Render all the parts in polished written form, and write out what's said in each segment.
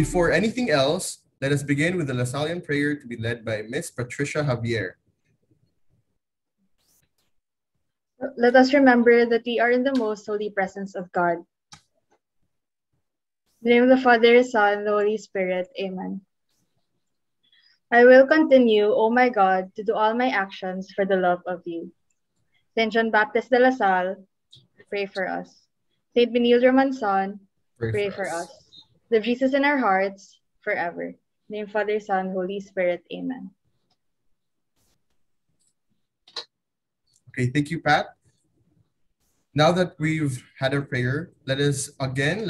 before anything else, let us begin with the Lasallian prayer to be led by Miss Patricia Javier. Let us remember that we are in the most holy presence of God. In the name of the Father, Son, and the Holy Spirit. Amen. I will continue, O my God, to do all my actions for the love of you. Saint John Baptist de la Salle, pray for us. Saint Benilde Architecture Program, pray for us. Live Jesus in our hearts forever. In the name of Father, Son, Holy Spirit. Amen. Okay, thank you, Pat. Now that we've had our prayer, let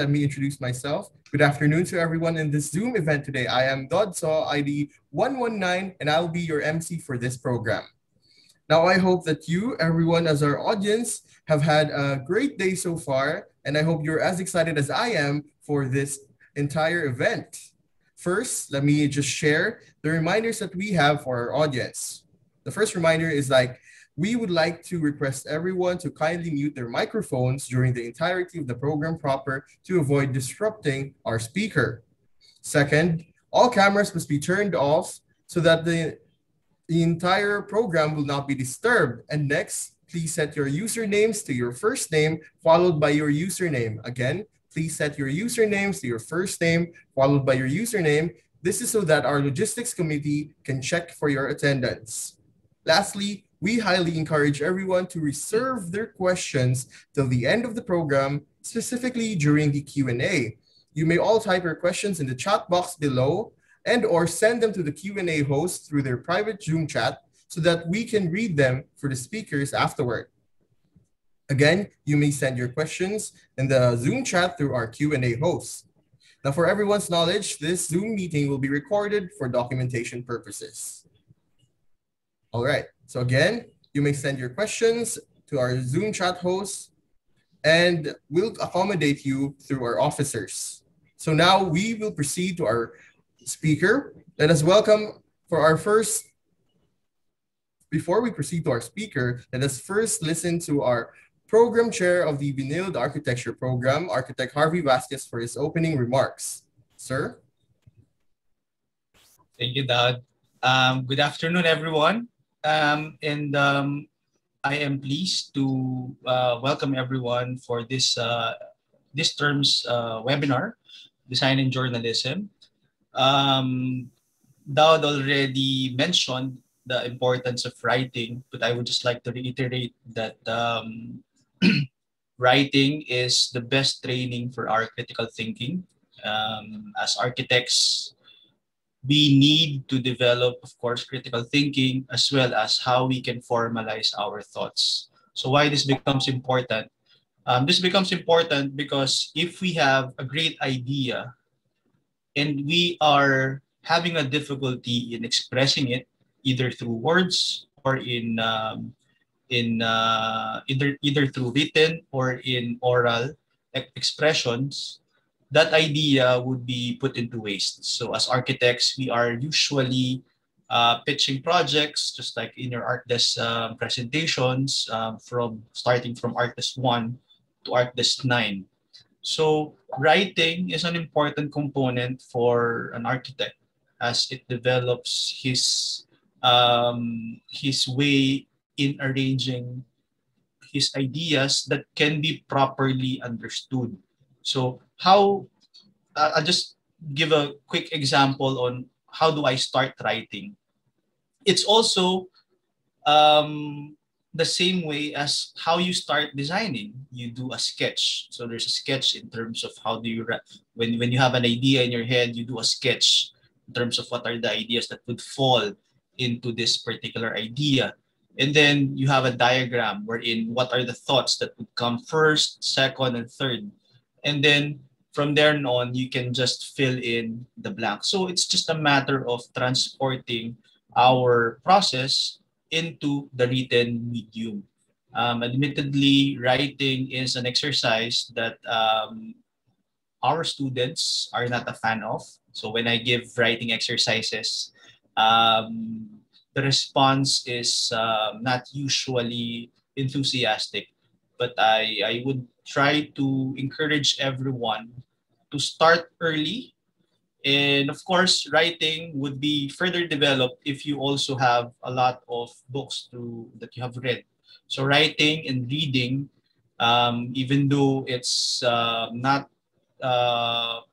me introduce myself. Good afternoon to everyone in this Zoom event today. I am Dodsaw ID 119, and I'll be your MC for this program. Now, I hope that you, everyone as our audience, have had a great day so far, and I hope you're as excited as I am for this entire event. First, let me just share the reminders that we have for our audience. The first reminder is we would like to request everyone to kindly mute their microphones during the entirety of the program proper to avoid disrupting our speaker. Second, all cameras must be turned off so that the entire program will not be disturbed. And next, please set your usernames to your first name followed by your username. Again, please set your usernames to your first name followed by your username. This is so that our logistics committee can check for your attendance. Lastly, we highly encourage everyone to reserve their questions till the end of the program, specifically during the Q&A. You may all type your questions in the chat box below and/or send them to the Q&A host through their private Zoom chat so that we can read them for the speakers afterward. Again, you may send your questions in the Zoom chat through our Q&A host. Now, for everyone's knowledge, this Zoom meeting will be recorded for documentation purposes. All right. So again, you may send your questions to our Zoom chat host and we'll accommodate you through our officers. So now we will proceed to our speaker. Let us welcome before we proceed to our speaker, let us first listen to our program chair of the Benilde Architecture Program, Architect Harvey Vasquez, for his opening remarks. Sir? Thank you, Dad. Good afternoon, everyone. I am pleased to welcome everyone for this term's webinar, Design and Journalism. Dowd already mentioned the importance of writing, but I would just like to reiterate that writing is the best training for our critical thinking. As architects, we need to develop, of course, critical thinking as well as how we can formalize our thoughts. So why this becomes important? This becomes important because if we have a great idea and we are having a difficulty in expressing it, either through words or either through written or in oral expressions, that idea would be put into waste. So as architects, we are usually pitching projects, just like in your ArcDesk presentations, starting from ArcDesk 1 to ArcDesk 9. So writing is an important component for an architect as it develops his way in arranging his ideas that can be properly understood. So I'll just give a quick example on how do I start writing. It's also the same way as how you start designing. You do a sketch. So there's a sketch in terms of how do you, when you have an idea in your head, you do a sketch in terms of what are the ideas that would fall into this particular idea. And then you have a diagram wherein what are the thoughts that would come first, second, and third. And then from there on, you can just fill in the blank. So it's just a matter of transporting our process into the written medium. Admittedly, writing is an exercise that our students are not a fan of. So when I give writing exercises, the response is not usually enthusiastic, but I would try to encourage everyone to start early And of course, writing would be further developed if you also have a lot of books that you have read. So writing and reading, even though it's not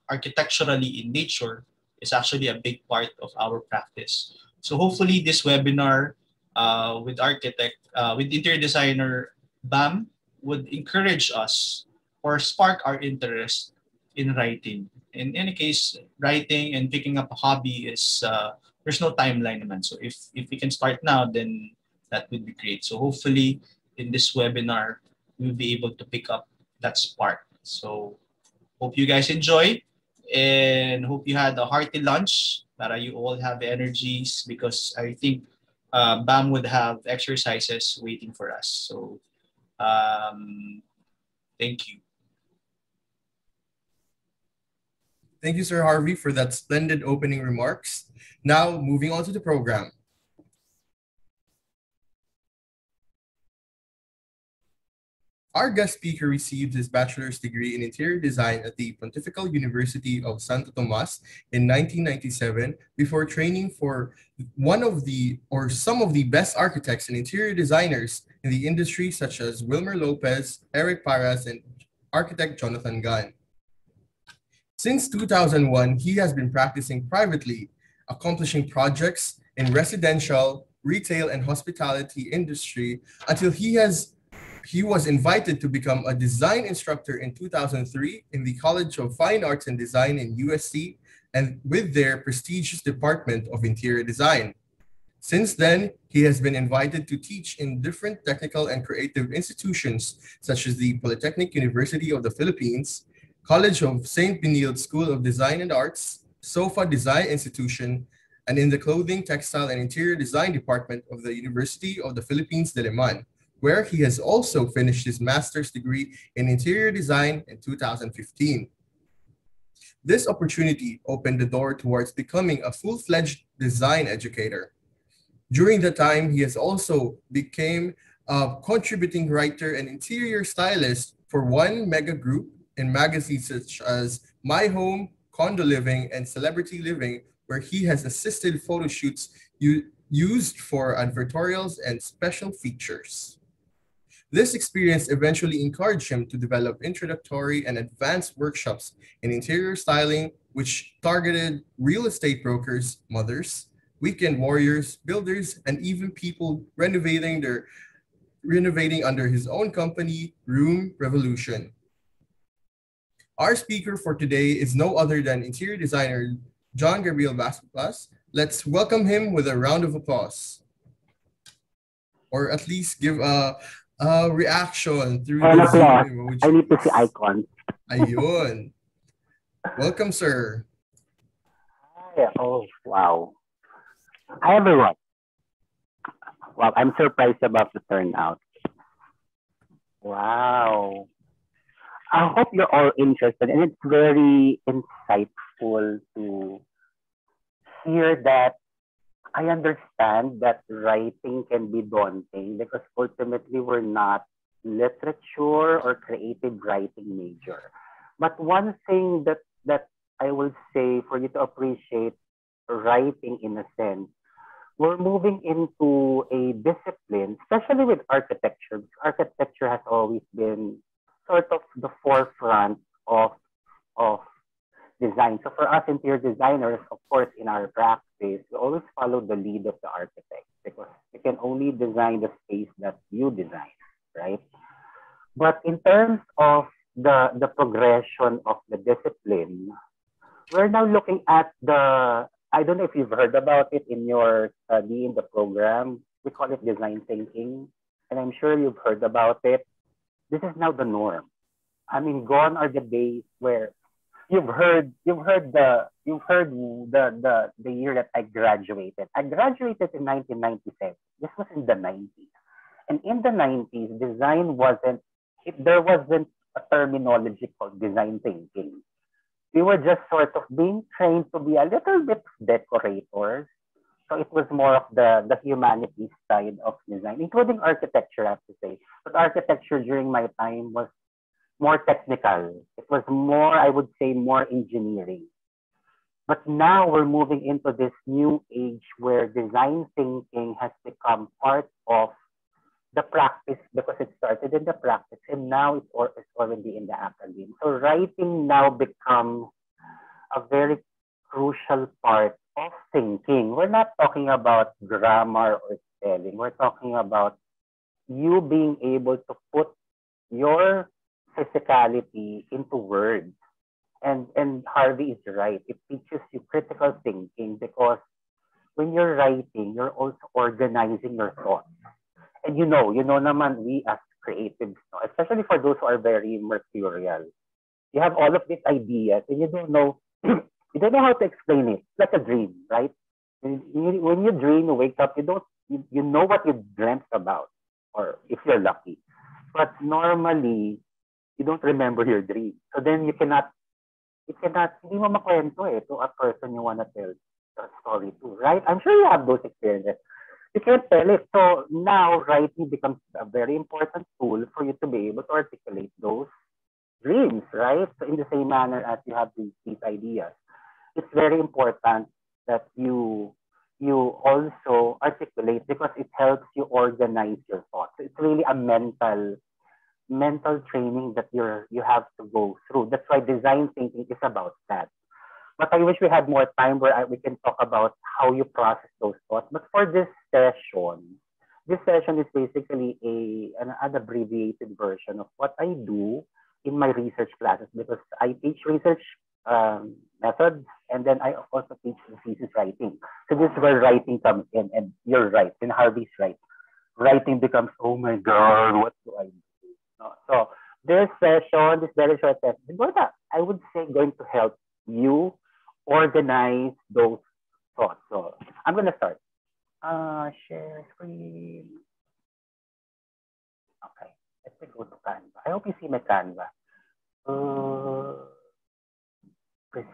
architecturally in nature, is actually a big part of our practice. So hopefully this webinar with interior designer Bam would encourage us or spark our interest in writing. In any case, writing and picking up a hobby is there's no timeline naman. So if we can start now, then that would be great. So hopefully in this webinar, we'll be able to pick up that spark. So hope you guys enjoy and hope you had a hearty lunch para you all have energies because I think BAM would have exercises waiting for us. So thank you. Thank you, Sir Harvey, for that splendid opening remarks. Now, moving on to the program. Our guest speaker received his bachelor's degree in interior design at the Pontifical University of Santo Tomas in 1997 before training for some of the best architects and interior designers in the industry, such as Wilmer Lopez, Eric Paras, and architect Jonathan Gunn. Since 2001, he has been practicing privately, accomplishing projects in residential, retail, and hospitality industry until he was invited to become a design instructor in 2003 in the College of Fine Arts and Design in USC and with their prestigious Department of Interior Design. Since then, he has been invited to teach in different technical and creative institutions such as the Polytechnic University of the Philippines, College of St. Benilde School of Design and Arts, SOFA Design Institution, and in the Clothing, Textile, and Interior Design Department of the University of the Philippines, Diliman, where he has also finished his master's degree in interior design in 2015. This opportunity opened the door towards becoming a full-fledged design educator. During the time, he has also become a contributing writer and interior stylist for one mega group in magazines such as My Home, Condo Living, and Celebrity Living, where he has assisted photo shoots used for advertorials and special features. This experience eventually encouraged him to develop introductory and advanced workshops in interior styling, which targeted real estate brokers, mothers, weekend warriors, builders, and even people renovating under his own company, Room Revolution. Our speaker for today is no other than interior designer John Gabrielle Basbas. Let's welcome him with a round of applause. Or at least give a reaction through the Zoom emoji. I need to see icons. Ayun. Welcome, sir. Hi. Oh, wow. Hi, everyone. Wow, I'm surprised about the turnout. Wow. I hope you're all interested, and it's very insightful to hear that. I understand that writing can be daunting because ultimately we're not literature or creative writing major. But one thing that I will say for you to appreciate writing in a sense, we're moving into a discipline, especially with architecture. Architecture has always been sort of the forefront of design. So for us interior designers, of course, in our practice, we always follow the lead of the architect because you can only design the space that you design, right? But in terms of the progression of the discipline, we're now looking at I don't know if you've heard about it in your study in the program. We call it design thinking, and I'm sure you've heard about it. This is now the norm. I mean, gone are the days where you've heard the year that I graduated. I graduated in 1997. This was in the 90s. And in the 90s, there wasn't a terminology called design thinking. We were just sort of being trained to be a little bit decorators. So it was more of the humanities side of design, including architecture, I have to say. But architecture during my time was more technical. It was more, I would say, more engineering. But now we're moving into this new age where design thinking has become part of the practice because it started in the practice and now it's already in the academy. So writing now becomes a very crucial part of thinking. We're not talking about grammar or spelling. We're talking about you being able to put your physicality into words. And Harvey is right. It teaches you critical thinking because when you're writing, you're also organizing your thoughts. And naman we as creatives, no, especially for those who are very mercurial, you have all of these ideas and you don't know you don't know how to explain it. It's like a dream, right? When you dream, you wake up, you know what you dreamt about, or if you're lucky. But normally, you don't remember your dream. So then hindi mo makwento to a person you want to tell a story to, right? I'm sure you have those experiences. You can't tell it. So now writing becomes a very important tool for you to be able to articulate those dreams, right? So in the same manner as you have these ideas, it's very important that you also articulate because it helps you organize your thoughts. It's really a mental training that you have to go through. That's why design thinking is about that. But I wish we had more time where we can talk about how you process those thoughts. But for this session is basically an abbreviated version of what I do in my research classes because I teach research methods and then I also teach thesis writing. So this is where writing comes in, and you're right, and Harvey's right. Writing becomes, oh my God, what do I do? No. So this session, this very short session, I would say going to help you organize those thoughts. So I'm going to start. Share screen. Okay, let me go to Canva. I hope you see my Canva. Present.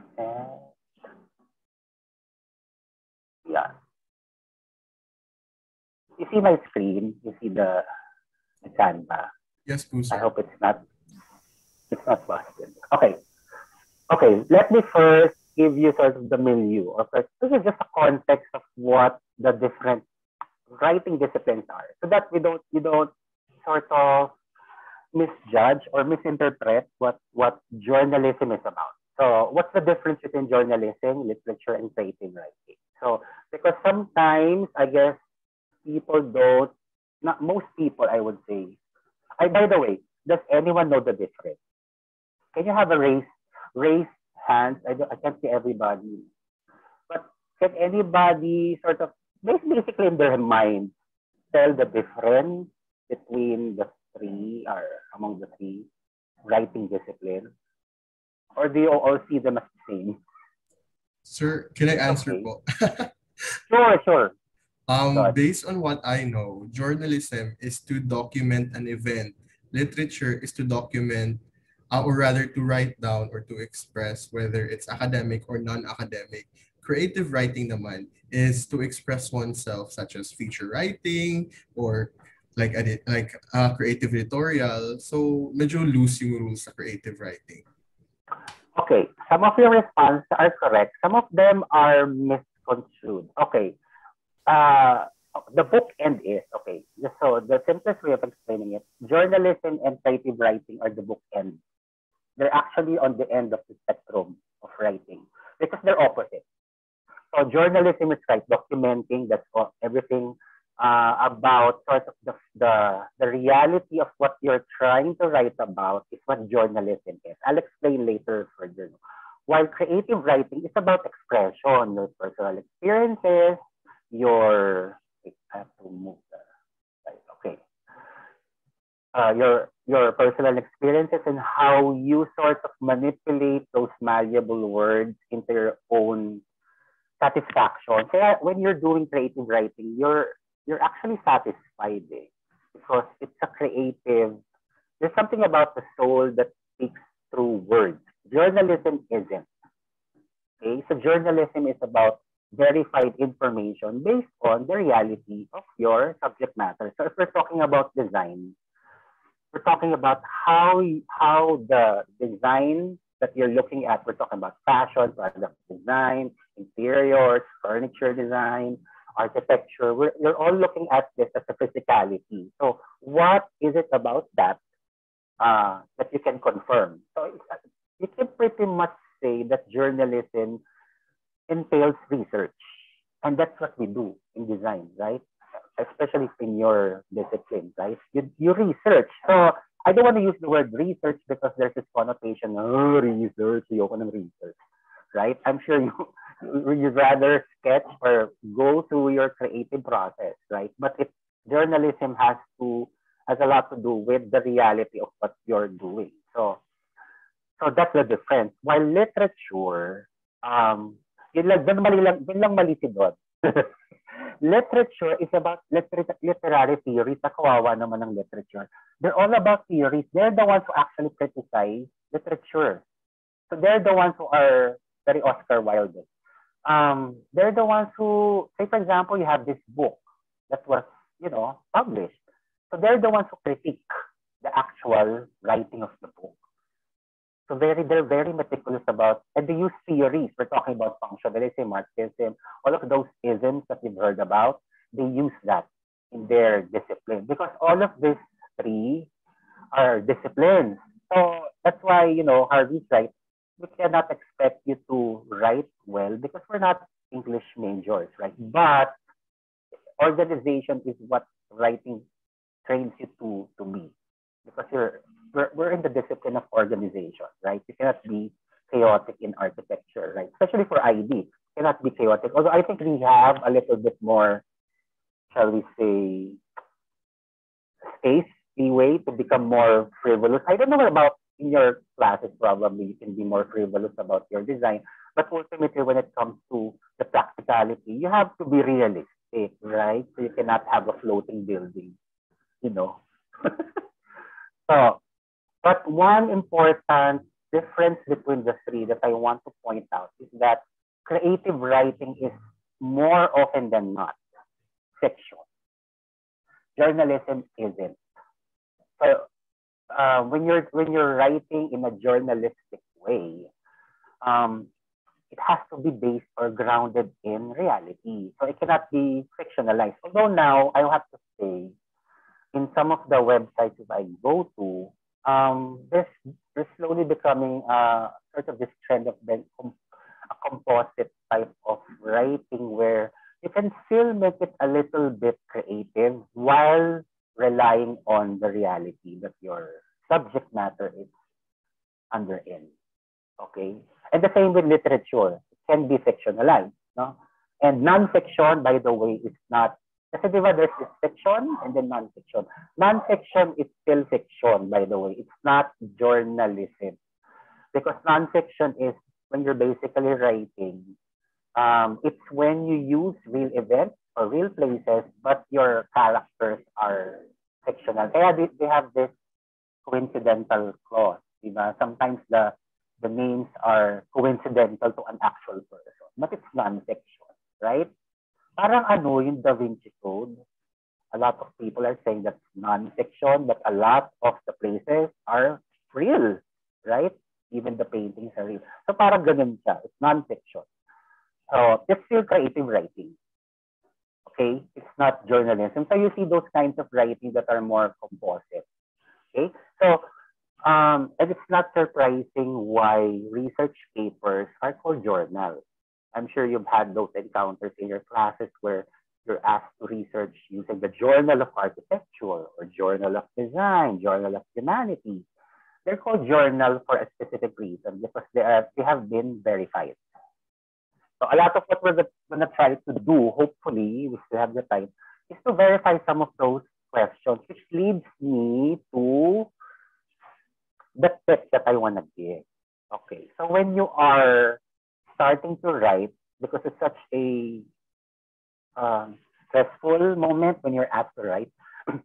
Yeah. You see my screen? You see the Canva? Yes, po, sir. I hope it's not busted. Okay, let me first give you sort of the milieu. This is just a context of what the different writing disciplines are, so that you don't sort of misjudge or misinterpret what journalism is about. So what's the difference between journalism, literature, and creative writing? So because sometimes I guess not most people, I would say. By the way, does anyone know the difference? Can you have a raised hands? I can't see everybody. But can anybody sort of basically in their mind tell the difference between the three or among the three writing disciplines? Or do you all see them as the same? Sir, can I answer po? Sure. Based on what I know, journalism is to document an event. Literature is to document, or rather to write down or to express whether it's academic or non-academic. Creative writing naman is to express oneself, such as feature writing or like creative editorial. So medyo loose yung rules sa creative writing. Okay, some of your responses are correct. Some of them are misconstrued. Okay. The bookend is, okay, so the simplest way of explaining it, journalism and creative writing are the bookend. They're actually on the end of the spectrum of writing because they're opposite. So journalism is documenting, that's everything about sort of the reality of what you're trying to write about is what journalism is. I'll explain later further. While creative writing is about expression, your personal experiences, your personal experiences and how you sort of manipulate those malleable words into your own satisfaction. Kaya when you're doing creative writing, you're actually satisfied because it's a creative. There's something about the soul that speaks through words. Journalism isn't. Okay, so journalism is about verified information based on the reality of your subject matter. So if we're talking about design, we're talking about how the design that you're looking at, we're talking about fashion, product design, interiors, furniture design, architecture. You're all looking at this as a physicality. So what is it about that that you can confirm? So you can pretty much say that journalism entails research. And that's what we do in design, right? Especially in your discipline, right? You research. So I don't want to use the word research because there's this connotation, oh, research, ayoko ng research, right? I'm sure you'd rather sketch or go through your creative process, right? But journalism has a lot to do with the reality of what you're doing. So that's the difference. While literature, yun lang mali si Don. Literature is about literary theories. Kawawa naman ng literature. They're all about theories. They're the ones who actually criticize literature. So they're the ones who are very Oscar Wilde. They're the ones who, say for example, you have this book that was, published. So they're the ones who critique the actual writing of the book. So they're very meticulous about, and they use theories. We're talking about functionalism, Marxism, all of those isms that we've heard about. They use that in their discipline because all of these three are disciplines. So that's why, Harvey's right. We cannot expect you to write well because we're not English majors, right? But organization is what writing trains you to be because we're in the discipline of organization, right? You cannot be chaotic in architecture, right? Especially for ID, you cannot be chaotic. Although I think we have a little bit more, shall we say, space, leeway to become more frivolous. I don't know about in your classes, probably you can be more frivolous about your design. But ultimately, when it comes to the practicality, you have to be realistic, right? So you cannot have a floating building, So, but one important difference between the three that I want to point out is that creative writing is more often than not fiction. Journalism isn't. So when you're writing in a journalistic way, it has to be based or grounded in reality. So it cannot be fictionalized. Although now I have to say, in some of the websites that I go to, there's slowly becoming sort of this trend of a composite type of writing where you can still make it a little bit creative while relying on the reality that your subject matter is under in. Okay? And the same with literature. It can be fictionalized. No? And non-fiction, by the way, is not. Kasi diba there's this fiction and then non-fiction. Non-fiction is still fiction, by the way. It's not journalism. Because non-fiction is when you're basically writing. It's when you use real events or real places, but your characters are fictional. Kaya they have this coincidental clause. Diba? Sometimes the names are coincidental to an actual person, but it's non-fiction, right? Parang yung Da Vinci Code, a lot of people are saying that's non-fiction, but a lot of the places are real, right? Even the paintings are real. So parang ganun siya. It's non-fiction. So it's still creative writing. Okay? It's not journalism. So you see those kinds of writing that are more composite. Okay? So, and it's not surprising why research papers are called journals. I'm sure you've had those encounters in your classes where you're asked to research using the Journal of Architecture or Journal of Design, Journal of Humanities. They're called journal for a specific reason because they have been verified. So a lot of what we're going to try to do, hopefully, we still have the time, is to verify some of those questions, which leads me to the tip that I want to give. Okay, so when you are starting to write, because it's such a stressful moment when you're asked to write.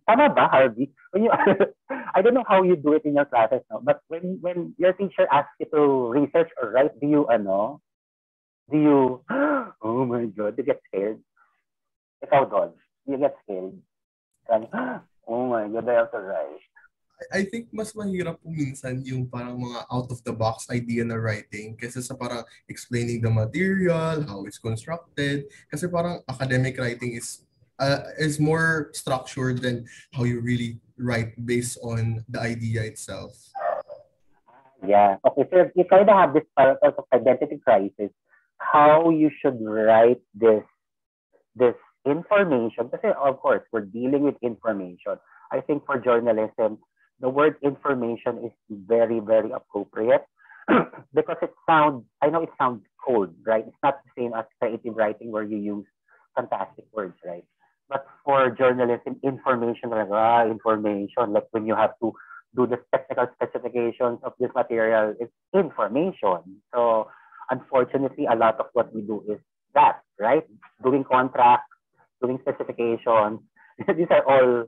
Tama ba, Harvey? When you, I don't know how you do it in your classes now, but when your teacher asks you to research or write, do you, oh my God, you get scared? Ikaw, God, you get scared. And, oh my God, I have to write. I think mas mahirap po minsan yung parang mga out of the box idea na writing kaysa sa parang explaining the material, how it's constructed. Kasi parang academic writing is more structured than how you really write based on the idea itself. Yeah. Okay. So you kind of have this sort of identity crisis. How you should write this information? Kasi of course we're dealing with information. I think for journalism, the word information is very very appropriate because it sounds. I know it sounds cold, right? It's not the same as creative writing where you use fantastic words, right? But for journalism, information, like information, like when you have to do the technical specifications of this material, it's information. So unfortunately, a lot of what we do is that, right? Doing contracts, doing specifications. These are all,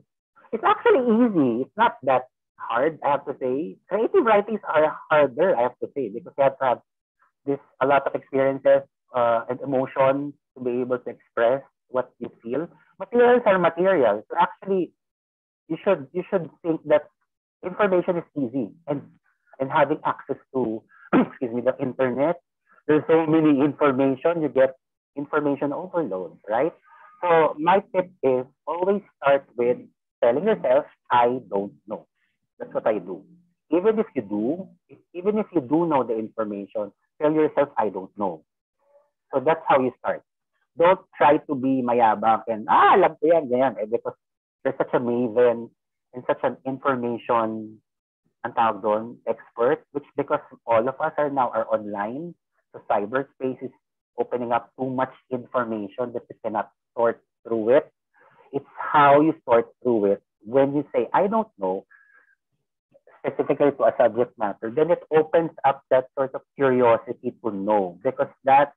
it's actually easy. It's not that hard, I have to say. Creative writings are harder, I have to say, because you have to have this a lot of experiences and emotion to be able to express what you feel. Materials are materials. So actually, you should think that information is easy and having access to excuse me the internet. There's so many information. You get information overload, right? So my tip is always start with telling yourself, I don't know. That's what I do. Even if you do, even if you do know the information, tell yourself, I don't know. So that's how you start. Don't try to be mayabang and, alam ko yan, ganyan. Because there's such a maven and such an information, ang tawag doon, expert, which because all of us are now are online, so cyberspace is opening up too much information that you cannot sort through it. It's how you sort through it. When you say, I don't know, specifically to a subject matter, then it opens up that sort of curiosity to know. Because that,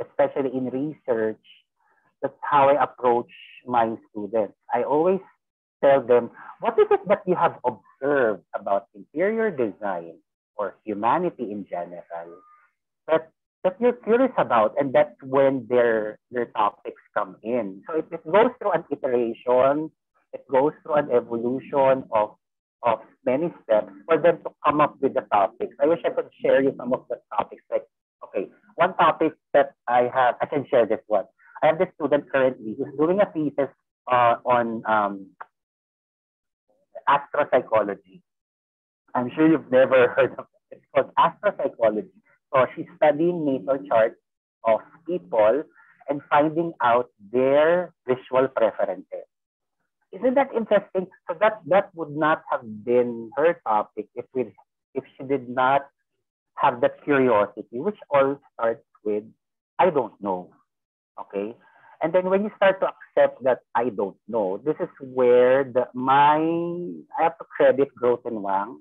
especially in research, that's how I approach my students. I always tell them, what is it that you have observed about interior design or humanity in general that that you're curious about, and that's when their topics come in. So it goes through an iteration, it goes through an evolution of many steps for them to come up with the topics. I wish I could share you some of the topics. Like, okay, one topic that I can share this one. I have this student currently who's doing a thesis on astropsychology. I'm sure you've never heard of it. It's called astropsychology. So she's studying natal charts of people and finding out their visual preferences. Isn't that interesting? So that would not have been her topic if she did not have that curiosity, which all starts with I don't know. Okay? And then when you start to accept that I don't know, this is where I have to credit Groth and Wang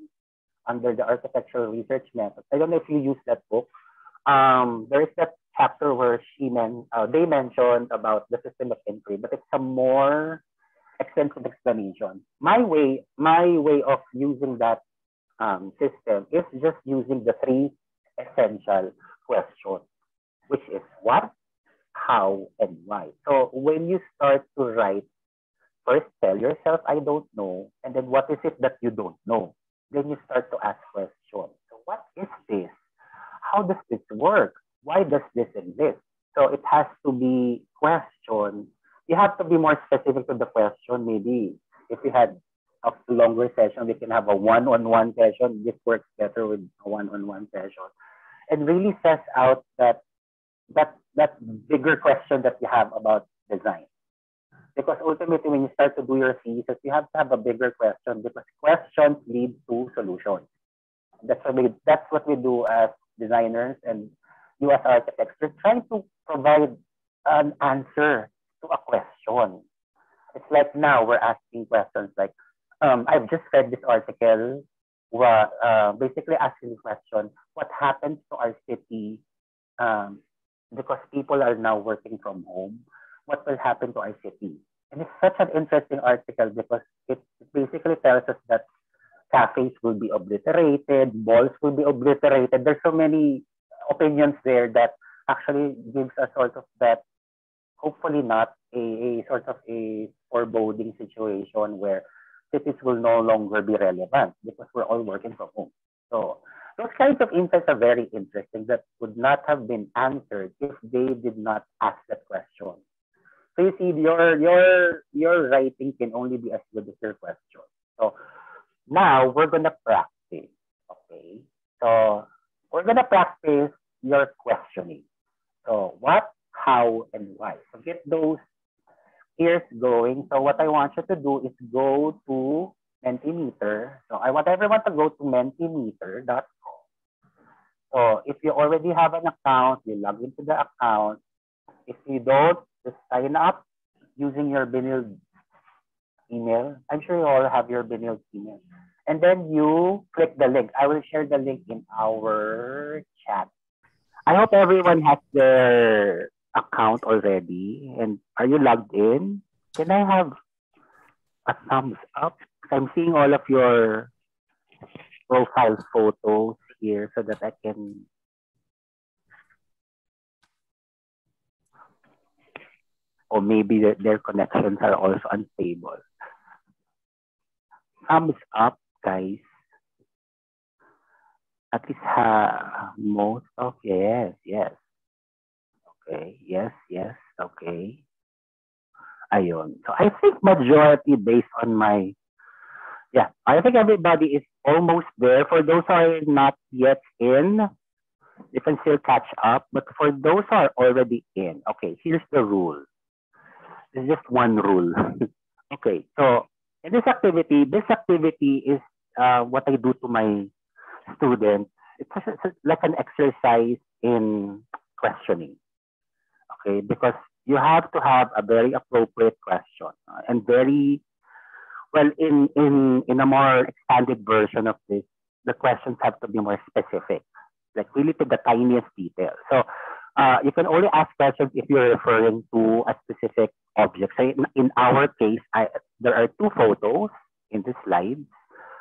under the architectural research method. I don't know if you use that book. There is that chapter where they mentioned about the system of inquiry, but it's a more extensive explanation. My way of using that system is just using the three essential questions, which is what, how, and why. So when you start to write, first tell yourself, I don't know, and then what is it that you don't know? Then you start to ask questions. So what is this? How does this work? Why does this exist? So it has to be question. You have to be more specific to the question. Maybe if you had a longer session, we can have a one-on-one session. This works better with a one-on-one session. And really says out that bigger question that you have about design. Because ultimately, when you start to do your thesis, you have to have a bigger question because questions lead to solutions. That's what we do as designers and you as architects. We're trying to provide an answer to a question. It's like now we're asking questions like, I've just read this article, basically asking the question, what happens to our city um, because people are now working from home? What will happen to our city? And it's such an interesting article because it basically tells us that cafes will be obliterated, malls will be obliterated. There's so many opinions there that actually gives a sort of that, hopefully not a sort of a foreboding situation where cities will no longer be relevant because we're all working from home. So those kinds of insights are very interesting that would not have been answered if they did not ask that question. So you see, your writing can only be as good as your question. So now we're gonna practice. Okay. So we're gonna practice your questioning. So what, how, and why. So get those ears going. So what I want you to do is go to Mentimeter. So I want everyone to go to mentimeter.com. So if you already have an account, you log into the account. If you don't, just sign up using your Benilde email. I'm sure you all have your Benilde email. And then you click the link. I will share the link in our chat. I hope everyone has their account already. And are you logged in? Can I have a thumbs up? I'm seeing all of your profile photos here so that I can. Or maybe their connections are also unstable. Thumbs up, guys. At least most of, yes. Okay, yes, okay. Ayun. So I think majority based on my, I think everybody is almost there. For those who are not yet in, you can still catch up. But for those who are already in, okay, here's the rule. There's just one rule. Okay, so in this activity is what I do to my students. It's like an exercise in questioning. Okay, because you have to have a very appropriate question and very well in a more expanded version of this. The questions have to be more specific, like really to the tiniest detail. So you can only ask questions if you're referring to a specific object. So in our case, there are two photos in this slide.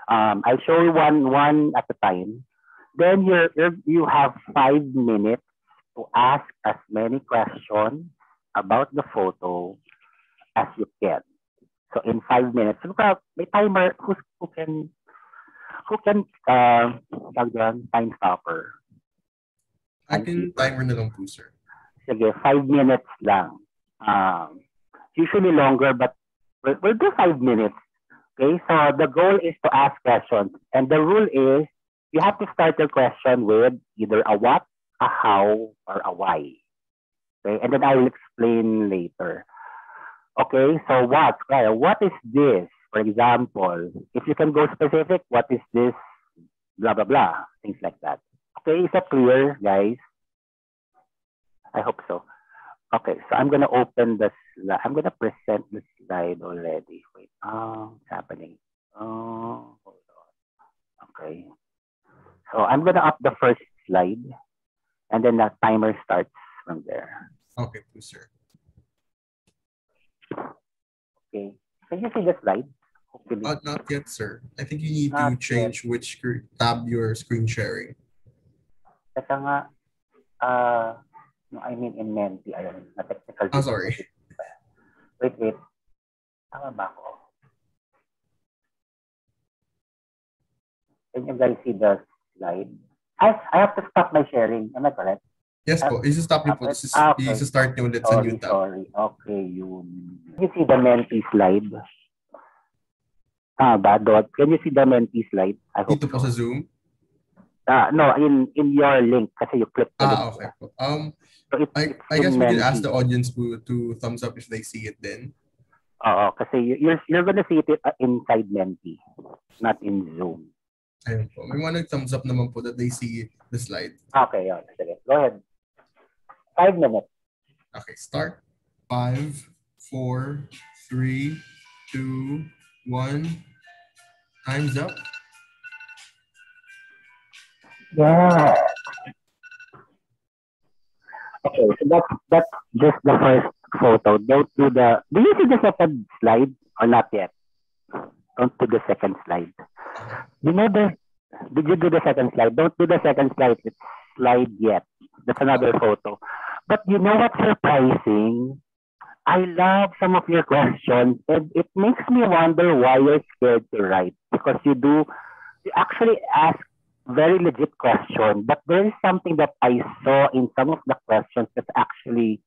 I'll show you one at a time. Then you have 5 minutes to ask as many questions about the photo as you can. So in 5 minutes, may timer who can time stopper. I can timer na lang po, sir. Sige, 5 minutes lang. Usually longer, but we'll do 5 minutes. Okay, so the goal is to ask questions. And the rule is you have to start your question with either a what, a how, or a why. Okay, and then I will explain later. Okay, so what? Well, what is this? For example, if you can go specific, what is this? Blah, blah, blah. Things like that. Okay, is that clear, guys? I hope so. Okay, so I'm going to open the slide. I'm going to present the slide already. Wait, what's happening? Oh, hold on. Okay. So I'm going to up the first slide, and then the timer starts from there. Okay, please, sir. Okay. Can you see the slide? Not yet, sir. I think you need to change which tab you're screen sharing. Teka nga, no, I mean in Menti, ayun, na technical. Sorry. Wait. Tama ba ako? Can you guys see the slide? I have to stop my sharing. Am I correct? Yes po. You stop niyo po. Okay. You start niyo ulit sa new tab. Sorry. Okay, yun. Can you see the Menti slide? Dot. Can you see the Menti slide? I hope Dito po sa Zoom? No, in your link kasi you click the link. Okay po. So I guess we can ask the audience to thumbs up if they see it then. Oo, kasi you're gonna see it inside Menti, not in Zoom. Ayun po. May mga thumbs up naman po that they see the slide. Okay, yun. Sige. Go ahead. 5 minutes. Okay, start. 5, 4, 3, 2, 1. Time's up. Yeah. Okay, so that's just the first photo. Don't do the. Do you see the second slide or not yet? Don't do the second slide. You know the. Did you do the second slide? Don't do the second slide. It's slide yet. That's another photo. But you know what's surprising? I love some of your questions, and it makes me wonder why you're scared to write, because you actually ask very legit question, but there is something that I saw in some of the questions that's actually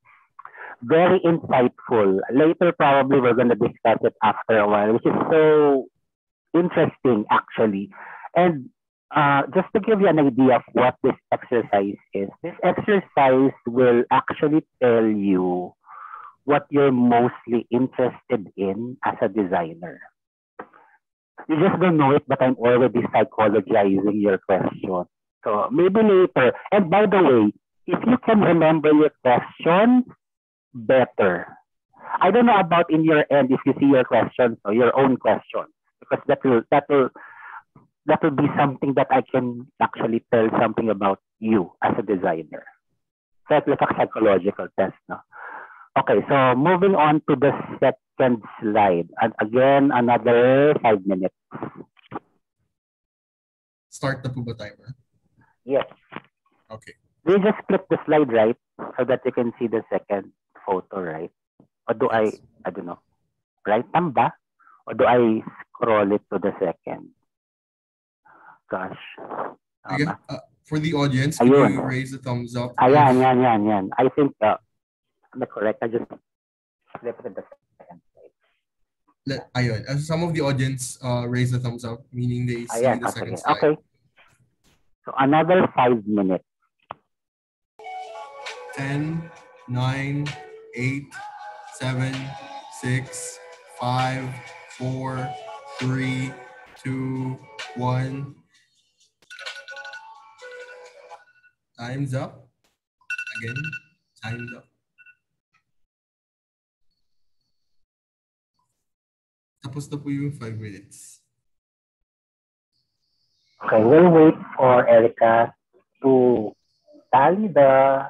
very insightful. Later, probably we're going to discuss it after a while, which is so interesting, actually. And just to give you an idea of what this exercise is, this exercise will actually tell you what you're mostly interested in as a designer. You just don't know it, but I'm already psychologizing your question. So maybe later. And by the way, if you can remember your question, better. I don't know about in your end if you see your questions or your own questions, because that will be something that I can actually tell something about you as a designer. So it's like a psychological test, no? Okay, so moving on to the second slide. And again, another 5 minutes. Start the po ba timer? Yes. Okay. We just flip the slide, right? So that you can see the second photo, right? Or do Yes. I don't know, right ba? Or do I scroll it to the second? Gosh. Okay. For the audience, can Ayun. you raise the thumbs up? Ayan, yan. I think, am I correct? I just flip it to the second slide. Ayun. Some of the audience raise the thumbs up, meaning they see Ayan, the second okay. slide. Okay. So another 5 minutes. 10, 9, 8, 7, 6, 5, 4, 3, 2, 1. Time's up. Again, time's up. Tapos na po yung 5 minutes. Okay, we'll wait for Erica to tally the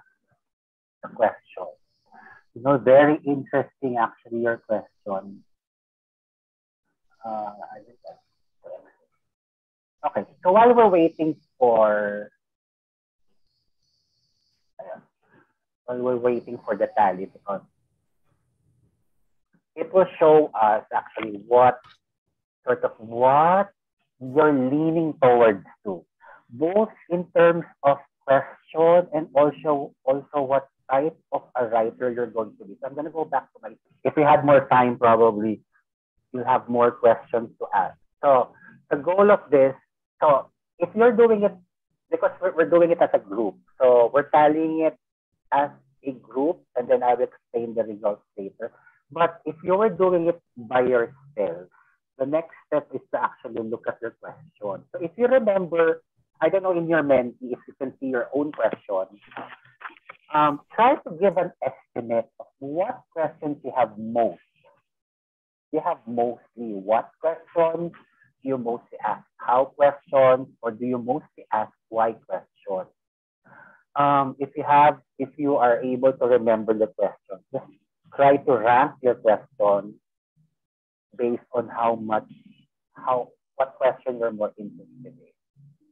question. You know, very interesting actually your question. Okay, so while we're waiting for the tally, because it will show us actually what you're leaning towards to, both in terms of question and also what type of a writer you're going to be. So I'm going to go back to my, if we had more time, probably you'll have more questions to ask. So the goal of this, so if you're doing it, because we're doing it as a group, so we're tallying it as a group, and then I will explain the results later. But if you were doing it by yourself, the next step is to actually look at your question. So if you remember, I don't know in your Menti, if you can see your own question, try to give an estimate of what questions you have most. You have mostly what questions? Do you mostly ask how questions? Or do you mostly ask why questions? If you are able to remember the question, just try to rank your question based on what question you're more interested in.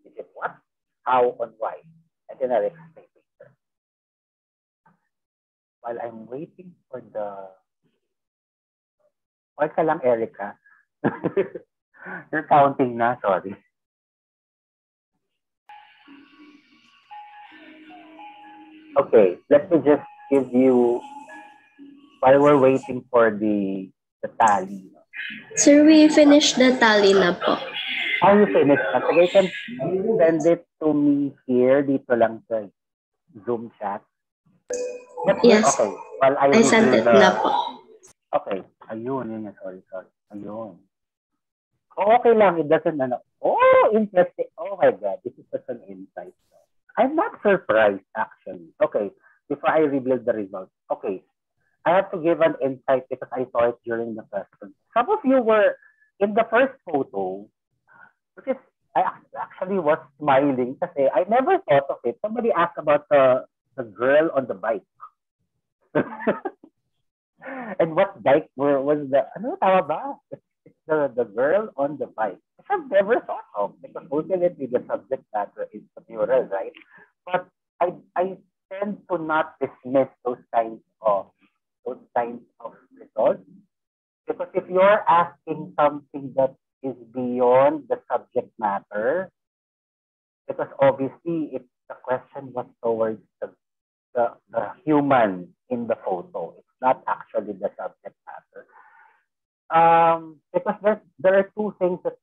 Is it what, how, and why? And then I'll explain later. While I'm waiting for the... Why ka lang, Erica? You're counting na, sorry. Okay, let me just give you, while we're waiting for the tally. Sir, we finished the tally na po. How you finished na? Sige, you can send it to me here, dito lang sa Zoom chat. Yes. Okay, while I sent it na po. Okay, ayun, sorry. Ayun. Oh, okay lang, it doesn't, oh, interesting. Oh my God, this is such an insight. I'm not surprised, actually. Okay, before I reveal the results. Okay, I have to give an insight because I saw it during the question. Some of you were in the first photo, which is, I actually was smiling kasi I never thought of it. Somebody asked about the girl on the bike. And what bike was the, ano tawag ba? It's the girl on the bike. Which I've never thought of because ultimately the subject matter is the mural, right? But I tend to not dismiss those kinds of Because if you're asking something that is beyond the subject matter, because obviously the question was towards the human in the photo. It's not actually the subject matter. Because there are two things that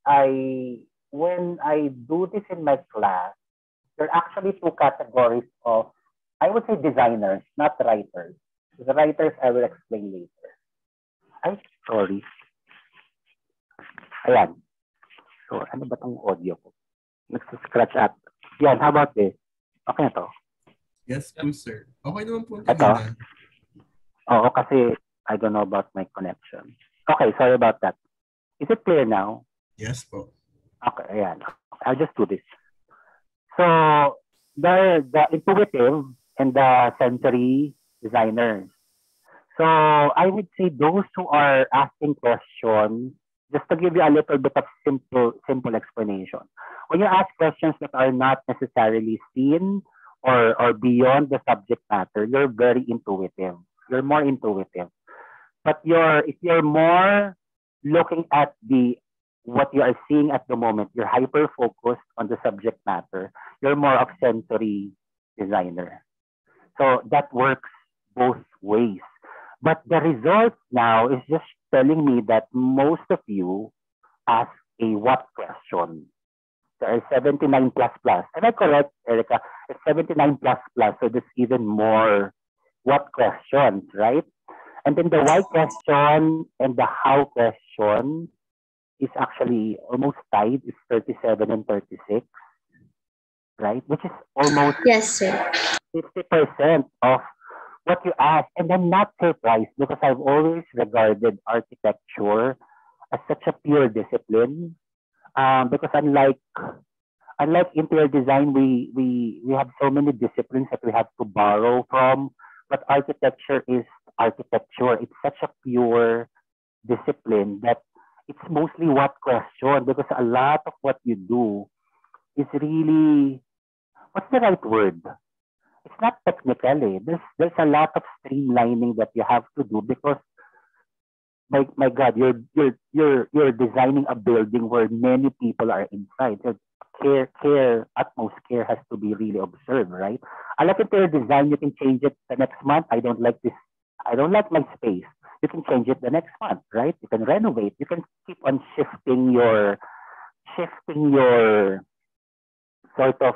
when I do this in my class, there are actually two categories of, I would say, designers, not writers. The writers I will explain later. I'm sorry. Ayan. So, ano ba tong audio ko? Nag-scratch at. Yan, how about this? Okay na to? Yes po, sir. Okay naman po Ito? kanina. Oo, kasi I don't know about my connection. Okay, sorry about that. Is it clear now? Yes po. Okay, ayan. I'll just do this. So, the intuitive and the sensory designers. So, I would say those who are asking questions, just to give you a little bit of simple explanation. When you ask questions that are not necessarily seen or beyond the subject matter, you're very intuitive. You're more intuitive. But if you're more looking at what you are seeing at the moment, you're hyper focused on the subject matter, you're more of sensory designer. So that works both ways. But the result now is just telling me that most of you ask a what question. There are 79 plus plus. Am I correct, Erica? It's 79 plus plus, so there's even more what questions, right? And then the why question and the how question is actually almost tied. It's 37 and 36, right? Which is almost Yes, sir. 50% of what you ask. And I'm not surprised because I've always regarded architecture as such a pure discipline. Because unlike interior design, we have so many disciplines that we have to borrow from. But architecture is architecture. It's such a pure discipline that it's mostly what question, because a lot of what you do is really, what's the right word? It's not technical. There's a lot of streamlining that you have to do because my God, you're designing a building where many people are inside. So utmost care has to be really observed, right? I like interior design. You can change it the next month. I don't like this. I don't like my space. You can change it the next month, right? You can renovate. You can keep on shifting your sort of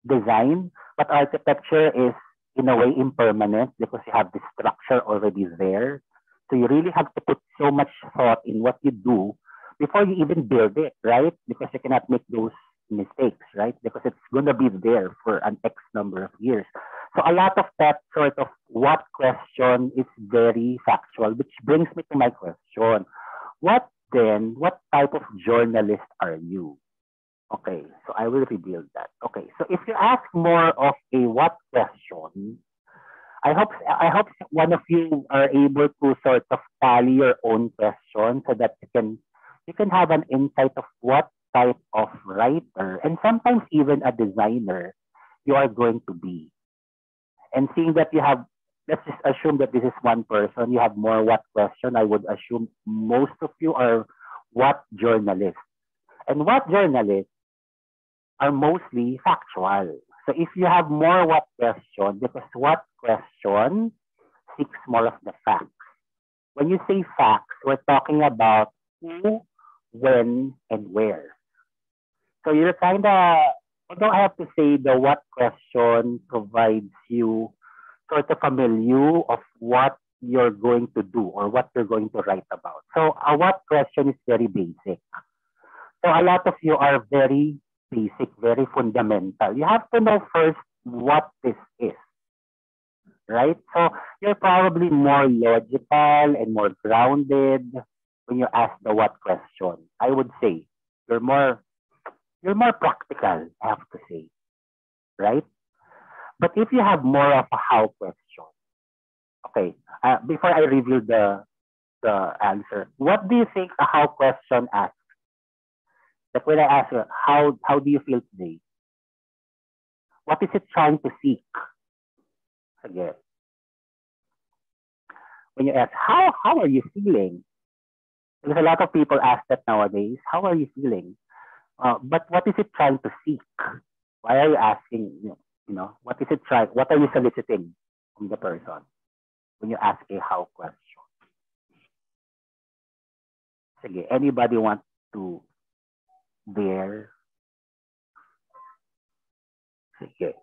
design. But architecture is in a way impermanent because you have the structure already there. So you really have to put so much thought in what you do before you even build it, right? Because you cannot make those mistakes, right? Because it's going to be there for an X number of years. So a lot of that sort of what question is very factual, which brings me to my question. What type of journalist are you? Okay, so I will reveal that. Okay, so if you ask more of a what question, I hope one of you are able to sort of tally your own question so that you can have an insight of what type of writer and sometimes even a designer you are going to be. And seeing that you have, let's just assume that this is one person, you have more what question, I would assume most of you are what journalists. And what journalists are mostly factual. So if you have more what question, because what question seeks more of the facts. When you say facts, we're talking about who, when, and where. So you're kind of, although I have to say the what question provides you sort of a milieu of what you're going to do or what you're going to write about. So a what question is very basic. So a lot of you are very basic, very fundamental. You have to know first what this is, right? So you're probably more logical and more grounded when you ask the what question. I would say you're more practical, I have to say, right? But if you have more of a how question, okay, before I reveal the answer, what do you think a how question asks? Like when I ask you, how do you feel today? What is it trying to seek? Again, when you ask, how are you feeling? Because a lot of people ask that nowadays, how are you feeling? But what is it trying to seek? Why are you asking, what is it trying, what are you soliciting from the person when you ask a how question? Sige, anybody want to dare? Sige.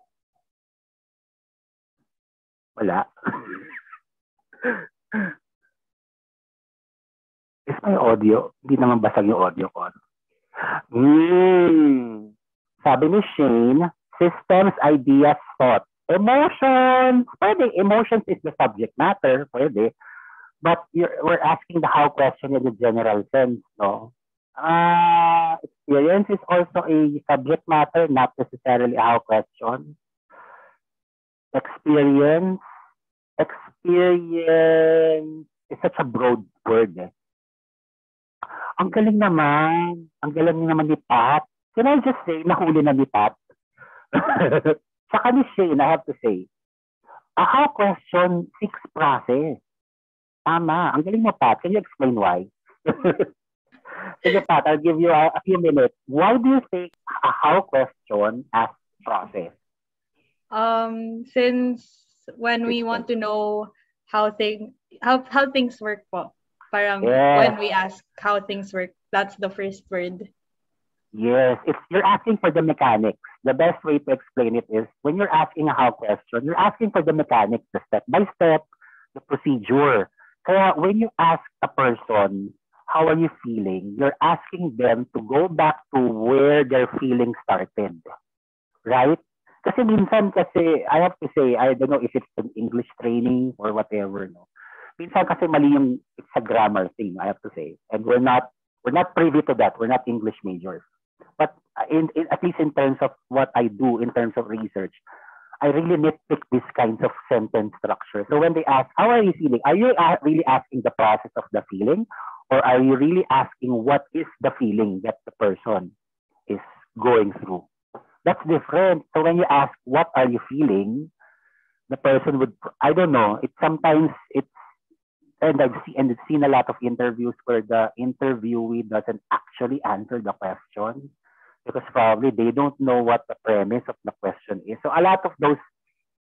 Wala. Is my audio? Hindi naman basag yung audio ko. Sabi ni Shane, systems, ideas, thought. Emotions. Pwede. Emotions is the subject matter. Pwede. But we're asking the how question in the general sense, no? Experience is also a subject matter, not necessarily a how question. Experience is such a broad word. Ang galing naman ni Pat. Can I just say, nahuli na ni Pat? Saka ni Shane, I have to say, a how question seeks process. Tama. Ang galing mo, Pat. Can you explain why? Sige, Pat, I'll give you a few minutes. Why do you think a how question as process? Since when we want to know how things work po, parang when we ask how things work, that's the first word. Yes, if you're asking for the mechanics, the best way to explain it is when you're asking a how question, you're asking for the mechanics, the step by step, the procedure. Kaya when you ask a person, how are you feeling? You're asking them to go back to where their feeling started. Right? Kasi minsan I have to say, I don't know if it's an English training or whatever, no. Minsan kasi mali yung, it's a grammar thing, I have to say. And we're not privy to that. We're not English majors. But at least in terms of what I do, in terms of research, I really nitpick these kinds of sentence structure. So when they ask, how are you feeling? Are you really asking the process of the feeling? Or are you really asking what is the feeling that the person is going through? That's different. So when you ask, what are you feeling? The person would, I don't know, and I've seen a lot of interviews where the interviewee doesn't actually answer the question because probably they don't know what the premise of the question is. So a lot of those,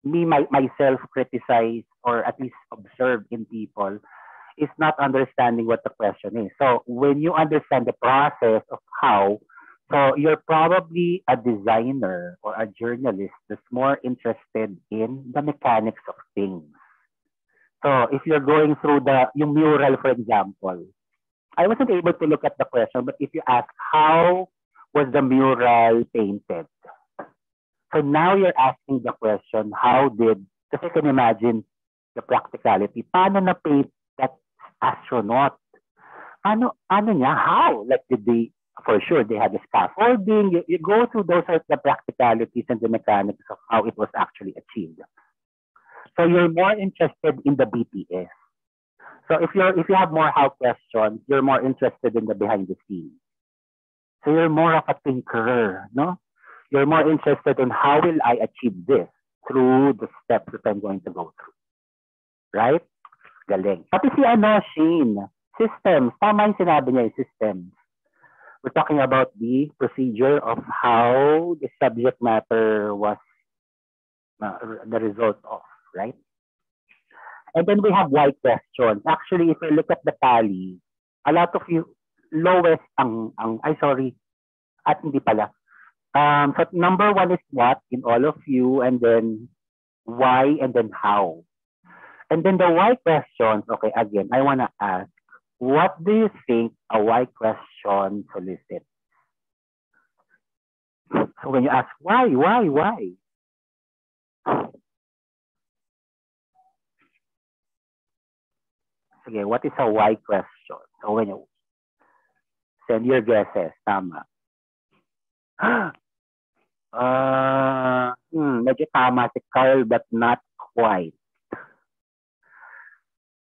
myself criticize or at least observe in people is not understanding what the question is. So when you understand the process of how, so you're probably a designer or a journalist that's more interested in the mechanics of things. So if you're going through yung mural, for example, I wasn't able to look at the question, but if you ask, how was the mural painted? So now you're asking the question, because you can imagine the practicality. Paano na-paint that astronaut? Ano niya? How? Like, for sure, they had the scaffolding. You go through those are the practicalities and the mechanics of how it was actually achieved. So you're more interested in the BTS. So if you have more how questions, you're more interested in the behind the scenes. So you're more of a tinkerer, no? You're more interested in how will I achieve this through the steps that I'm going to go through. Right? Galing. Pati si Shane, systems. Tama yung sinabi niya, yung systems. We're talking about the procedure of how the subject matter was the result of, right? And then we have why questions. Actually, if you look at the tally, a lot of you, lowest at hindi pala. So number 1 is what in all of you, and then why, and then how. And then the why questions, okay, again, I want to ask, what do you think a why question solicits? So when you ask, why? Okay, what is a why question? So when you send your guesses, tama. Medyo tama si Carl, but not quite.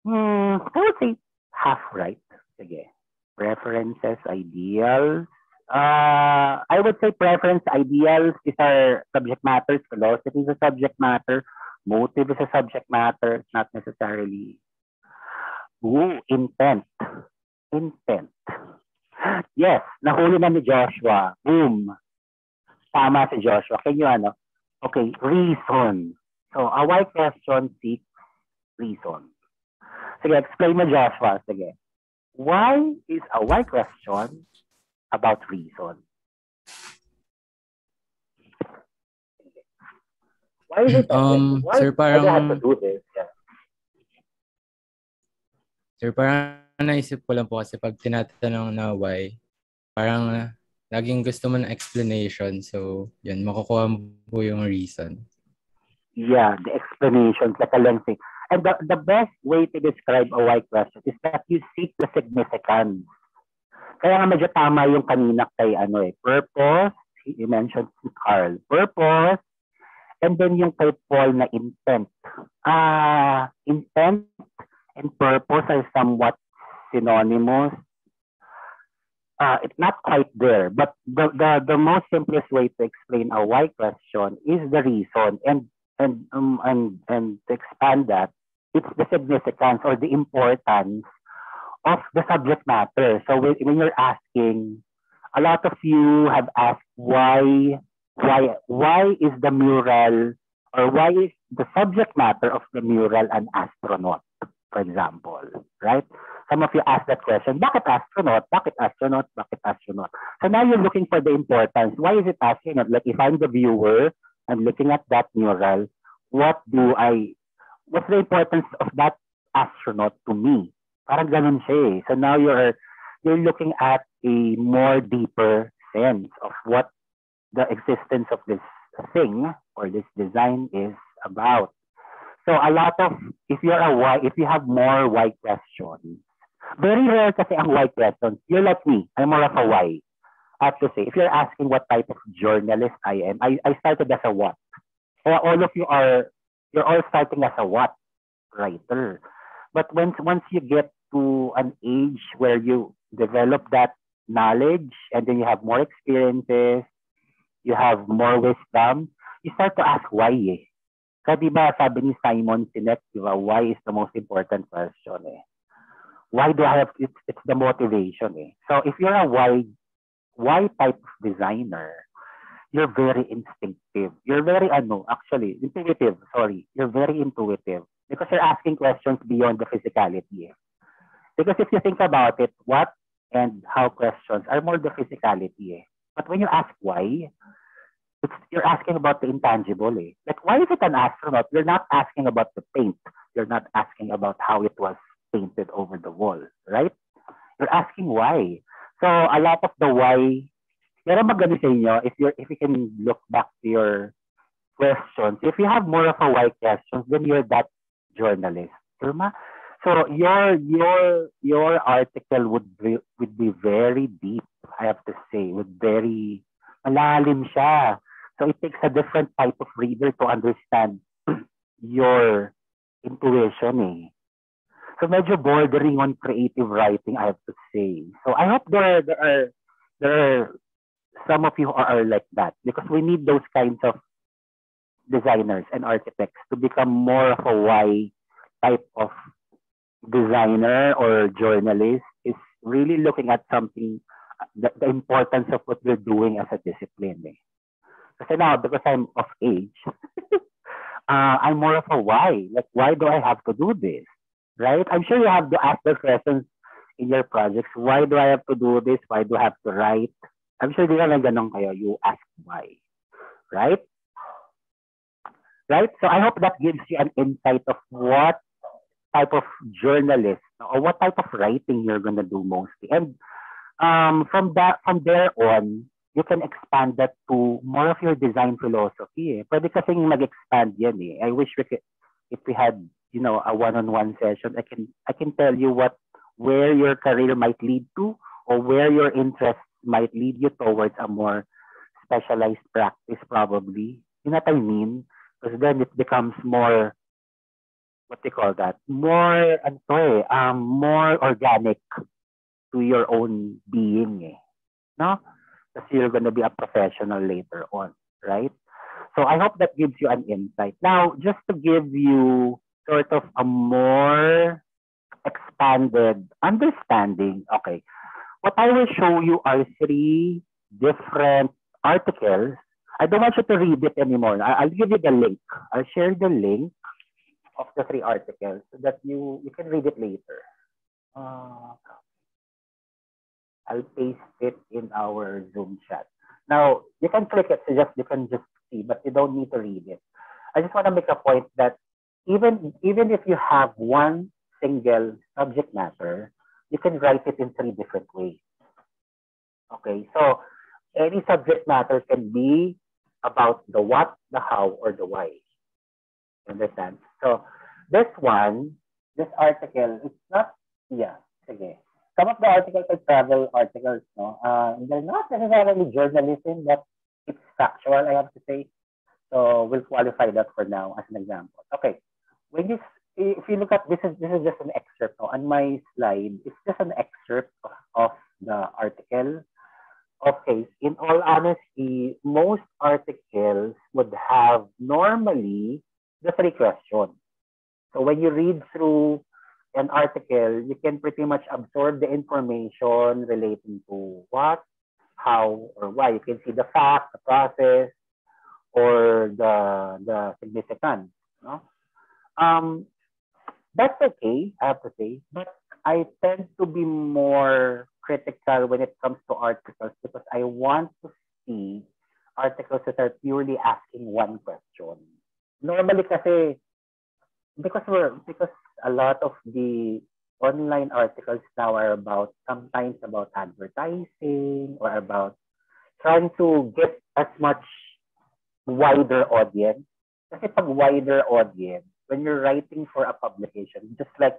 I would say half right. Sige. Preferences, ideals. I would say preference, ideals, these are subject matters. Philosophy is a subject matter. Motive is a subject matter. It's not necessarily intent. intent. Yes, nahuli na ni Joshua. Boom. Tama si Joshua. Can you Okay, reason. So, a why question seeks reason. Sige, explain mo Joshua. Sige. Why is a why question about reason? Why is it why, Sir, why do I have to parang, do this? Yeah. sir, parang naisip ko lang po kasi pag tinatanong na why, parang laging gusto mo ng explanation. So, yun, makukuha mo po yung reason. Yeah, the explanation, like a lengthy. And the best way to describe a why question is that you seek the significance. Kaya nga medyo tama yung kanina kay purpose, you mentioned si Carl, purpose, and then yung kay Paul na intent. Intent and purpose are somewhat synonymous. It's not quite there, but the most simplest way to explain a why question is the reason, and to expand that, it's the significance or the importance of the subject matter. So when you're asking, a lot of you have asked why is the mural, or why is the subject matter of the mural an astronaut, for example, right? Some of you ask that question, bakit astronaut? Bakit astronaut? Bakit astronaut? So now you're looking for the importance. Why is it astronaut? Like if I'm the viewer, I'm looking at that mural, what's the importance of that astronaut to me? Parang ganun siya eh. So now you're looking at a more deeper sense of what the existence of this thing or this design is about. So a lot of, if you have more why questions, very rare kasi ang why questions. You're like me, I'm more of a why. I have to say, if you're asking what type of journalist I am, I started as a what. All of you you're all starting as a what writer. But once you get to an age where you develop that knowledge and then you have more experiences, you have more wisdom, you start to ask why eh. Kaya diba sabi ni Simon Sinek, diba, why is the most important question eh. Why do I have, it's the motivation eh. So if you're a why type of designer, you're very instinctive. You're very intuitive, sorry. You're very intuitive because you're asking questions beyond the physicality eh. Because if you think about it, what and how questions are more the physicality eh. But when you ask why, you're asking about the intangible eh. Like, why is it an astronaut? You're not asking about the paint. You're not asking about how it was painted over the wall, right? You're asking why. So a lot of the why, pero maganda sa inyo, if you can look back to your questions, if you have more of a why questions, then you're that journalist. Tama? So your article would be very deep, I have to say, with very malalim siya. So it takes a different type of reader to understand your intuition eh. So medyo bordering on creative writing, I have to say. So I hope there are some of you who are like that, because we need those kinds of designers and architects to become more of a why type of designer or journalist, is really looking at something, the importance of what you're doing as a discipline eh. Kasi now, because I'm of age, I'm more of a why. Like, why do I have to do this? Right? I'm sure you have to ask those questions in your projects. Why do I have to do this? Why do I have to write? I'm sure di lang ganun kayo. You ask why. Right? Right? So I hope that gives you an insight of what type of journalist or what type of writing you're gonna do mostly. And from there on, you can expand that to more of your design philosophy. Eh. Pwede kasing mag-expand yan eh. I wish if we had, a one-on-one session, I can tell you where your career might lead to, or where your interests might lead you towards a more specialized practice probably. You know what I mean? Because then it becomes more, what they call that, more organic to your own being eh. No? Because you're going to be a professional later on, right? So I hope that gives you an insight. Now, just to give you sort of a more expanded understanding. Okay. What I will show you are three different articles. I don't want you to read it anymore. I'll give you the link. I'll share the link of the three articles so that you can read it later. I'll paste it in our Zoom chat. Now, you can click it, so you can just see, but you don't need to read it. I just want to make a point that even if you have one single subject matter, you can write it in three different ways. Okay, so any subject matter can be about the what, the how, or the why. Understand? So this article, it's not, okay. Some of the articles are travel articles, no? They're not necessarily journalism, but it's factual, I have to say. So we'll qualify that for now as an example. Okay, if you look at this is just an excerpt, no? On my slide. It's just an excerpt of the article. Okay, in all honesty, most articles would have normally the three questions. So when you read through an article, you can pretty much absorb the information relating to what, how, or why. You can see the fact, the process, or the significance. No? That's okay, I have to say, but I tend to be more critical when it comes to articles because I want to see articles that are purely asking one question. Normally kasi, because a lot of the online articles now are sometimes about advertising or about trying to get as much wider audience. Kasi pag wider audience, when you're writing for a publication, just like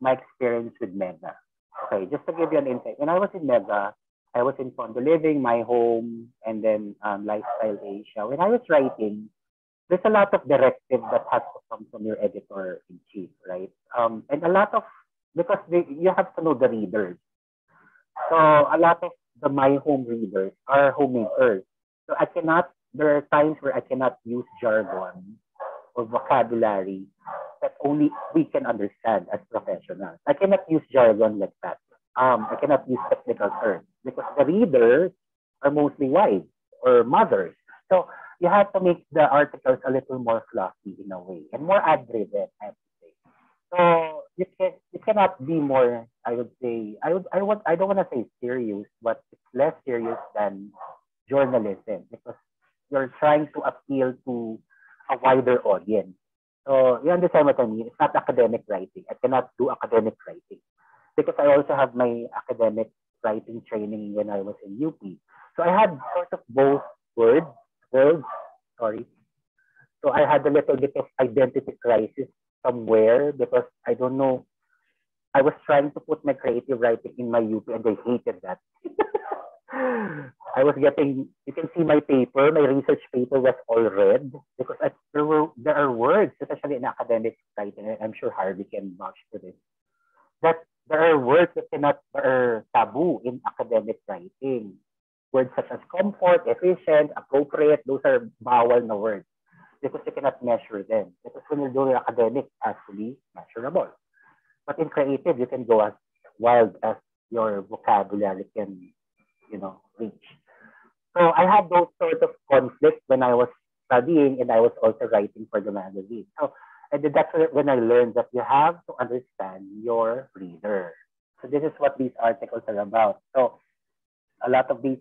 my experience with Mega. Okay, just to give you an insight. When I was in Mega, I was in Condo Living, My Home, and then Lifestyle Asia. When I was writing, there's a lot of directive that has to come from your editor-in-chief, right? And a lot of, because you have to know the readers. So a lot of the My Home readers are homemakers. So there are times where I cannot use jargon or vocabulary that only we can understand as professionals. I cannot use jargon like that. I cannot use technical terms because the readers are mostly wives or mothers. So you have to make the articles a little more fluffy in a way and more ad-driven, I have to say. So you cannot be more, I would say, I don't want to say serious, but it's less serious than journalism because you're trying to appeal to a wider audience. So you understand what I mean? It's not academic writing. I cannot do academic writing because I also have my academic writing training when I was in UP. So I had sort of both worlds. So I had a little bit of identity crisis somewhere because I don't know. I was trying to put my creative writing in my UP and they hated that. I was getting, you can see my paper, my research paper was all red because there are words, especially in academic writing, and I'm sure Harvey can vouch for this, that there are words that are taboo in academic writing. Words such as comfort, efficient, appropriate, those are bawal na words because you cannot measure them. Because when you're doing academic, actually measurable. But in creative, you can go as wild as your vocabulary can, reach. So I had those sort of conflicts when I was studying and I was also writing for the magazine. So that's when I learned that you have to understand your reader. So this is what these articles are about. So a lot of these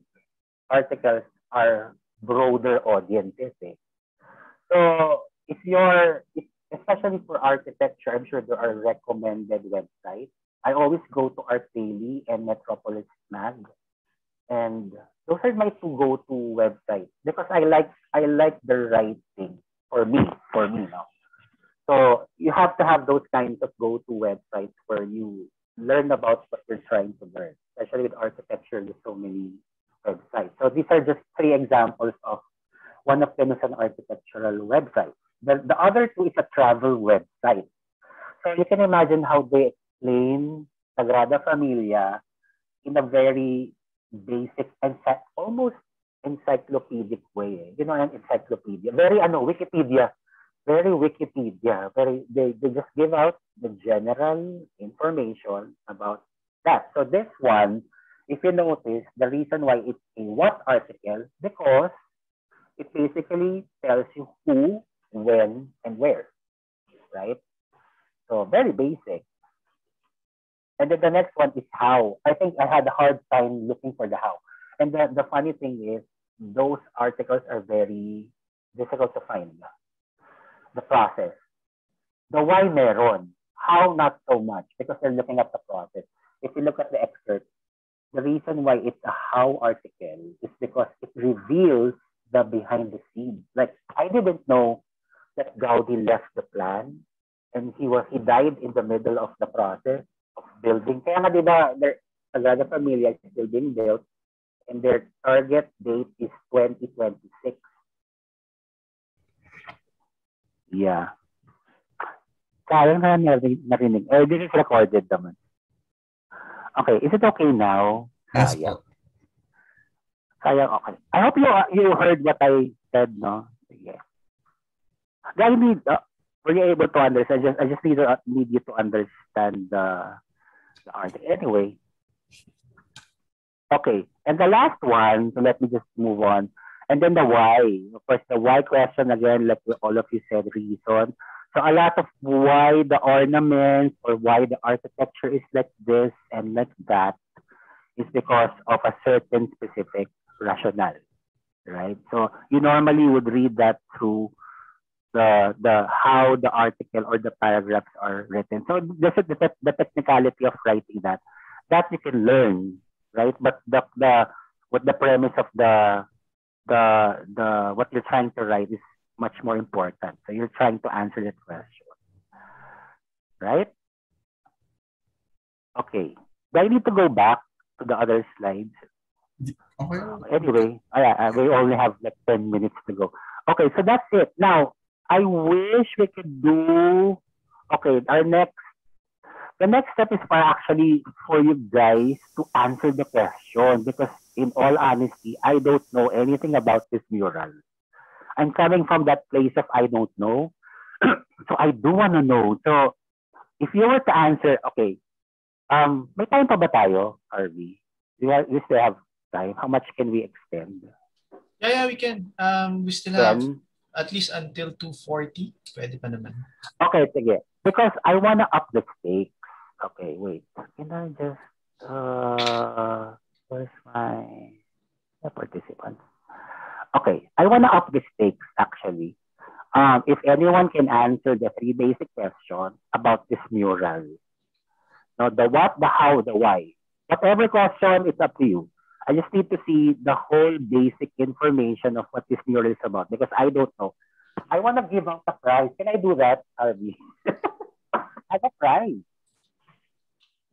articles are broader audiences. So especially for architecture, I'm sure there are recommended websites. I always go to Art Daily and Metropolis Mag. And those are my two go-to websites because I like the writing for me now. So you have to have those kinds of go-to websites where you learn about what you're trying to learn. Especially with architecture, there's so many websites. So these are just three examples of one of them is an architectural website. The other two is a travel website. So you can imagine how they explain Sagrada Familia in a very basic and almost encyclopedic way. An encyclopedia. Very Wikipedia. very Wikipedia. They just give out the general information about that. So this one, if you notice, the reason why it's a what article, because it basically tells you who, when, and where, right? So very basic. And then the next one is how. I think I had a hard time looking for the how. And the funny thing is, those articles are very difficult to find. The process. The why meron. How not so much, because they're looking at the process. If you look at the excerpt, the reason why it's a how article is because it reveals the behind the scenes. Like, I didn't know that Gaudi left the plan and he died in the middle of the process of building. Kaya nga, di ba, Sagrada Familia is still being built and their target date is 2026. Yeah. Sayang na narinig. This is recorded naman. Okay, is it okay now? Yes, Sayang. Sayang, okay. I hope you heard what I said, no? Yeah. Were you able to understand? I just need you to understand the article. Anyway. Okay, and the last one, so let me just move on. And then the why. Of course, the why question, again, like all of you said, reason. So a lot of why the ornaments or why the architecture is like this and like that is because of a certain specific rationale, right? So you normally would read that through the how the article or the paragraphs are written. So this is the technicality of writing that you can learn, right? But the premise of the what you're trying to write is much more important. So you're trying to answer that question, right? Okay. Do I need to go back to the other slides? Okay. Anyway, we only have like 10 minutes to go. Okay, so that's it. Now, I wish we could do, okay, the next step is actually for you guys to answer the question, because in all honesty, I don't know anything about this mural. I'm coming from that place of I don't know. So I do want to know. So if you were to answer, okay, may time pa ba tayo, Harvey? We still have time. How much can we extend? Yeah, we can. We still have at least until 2:40. Pwede pa naman. Okay, sige. Because I want to up the stakes. Okay, wait. Can I just, where's my participants? Okay, I want to up the stakes actually. If anyone can answer the 3 basic questions about this mural. Now, the what, the how, the why. Whatever question, it's up to you. I just need to see the whole basic information of what this mural is about, because I don't know. I want to give out a prize. Can I do that, Harvey? I have a prize.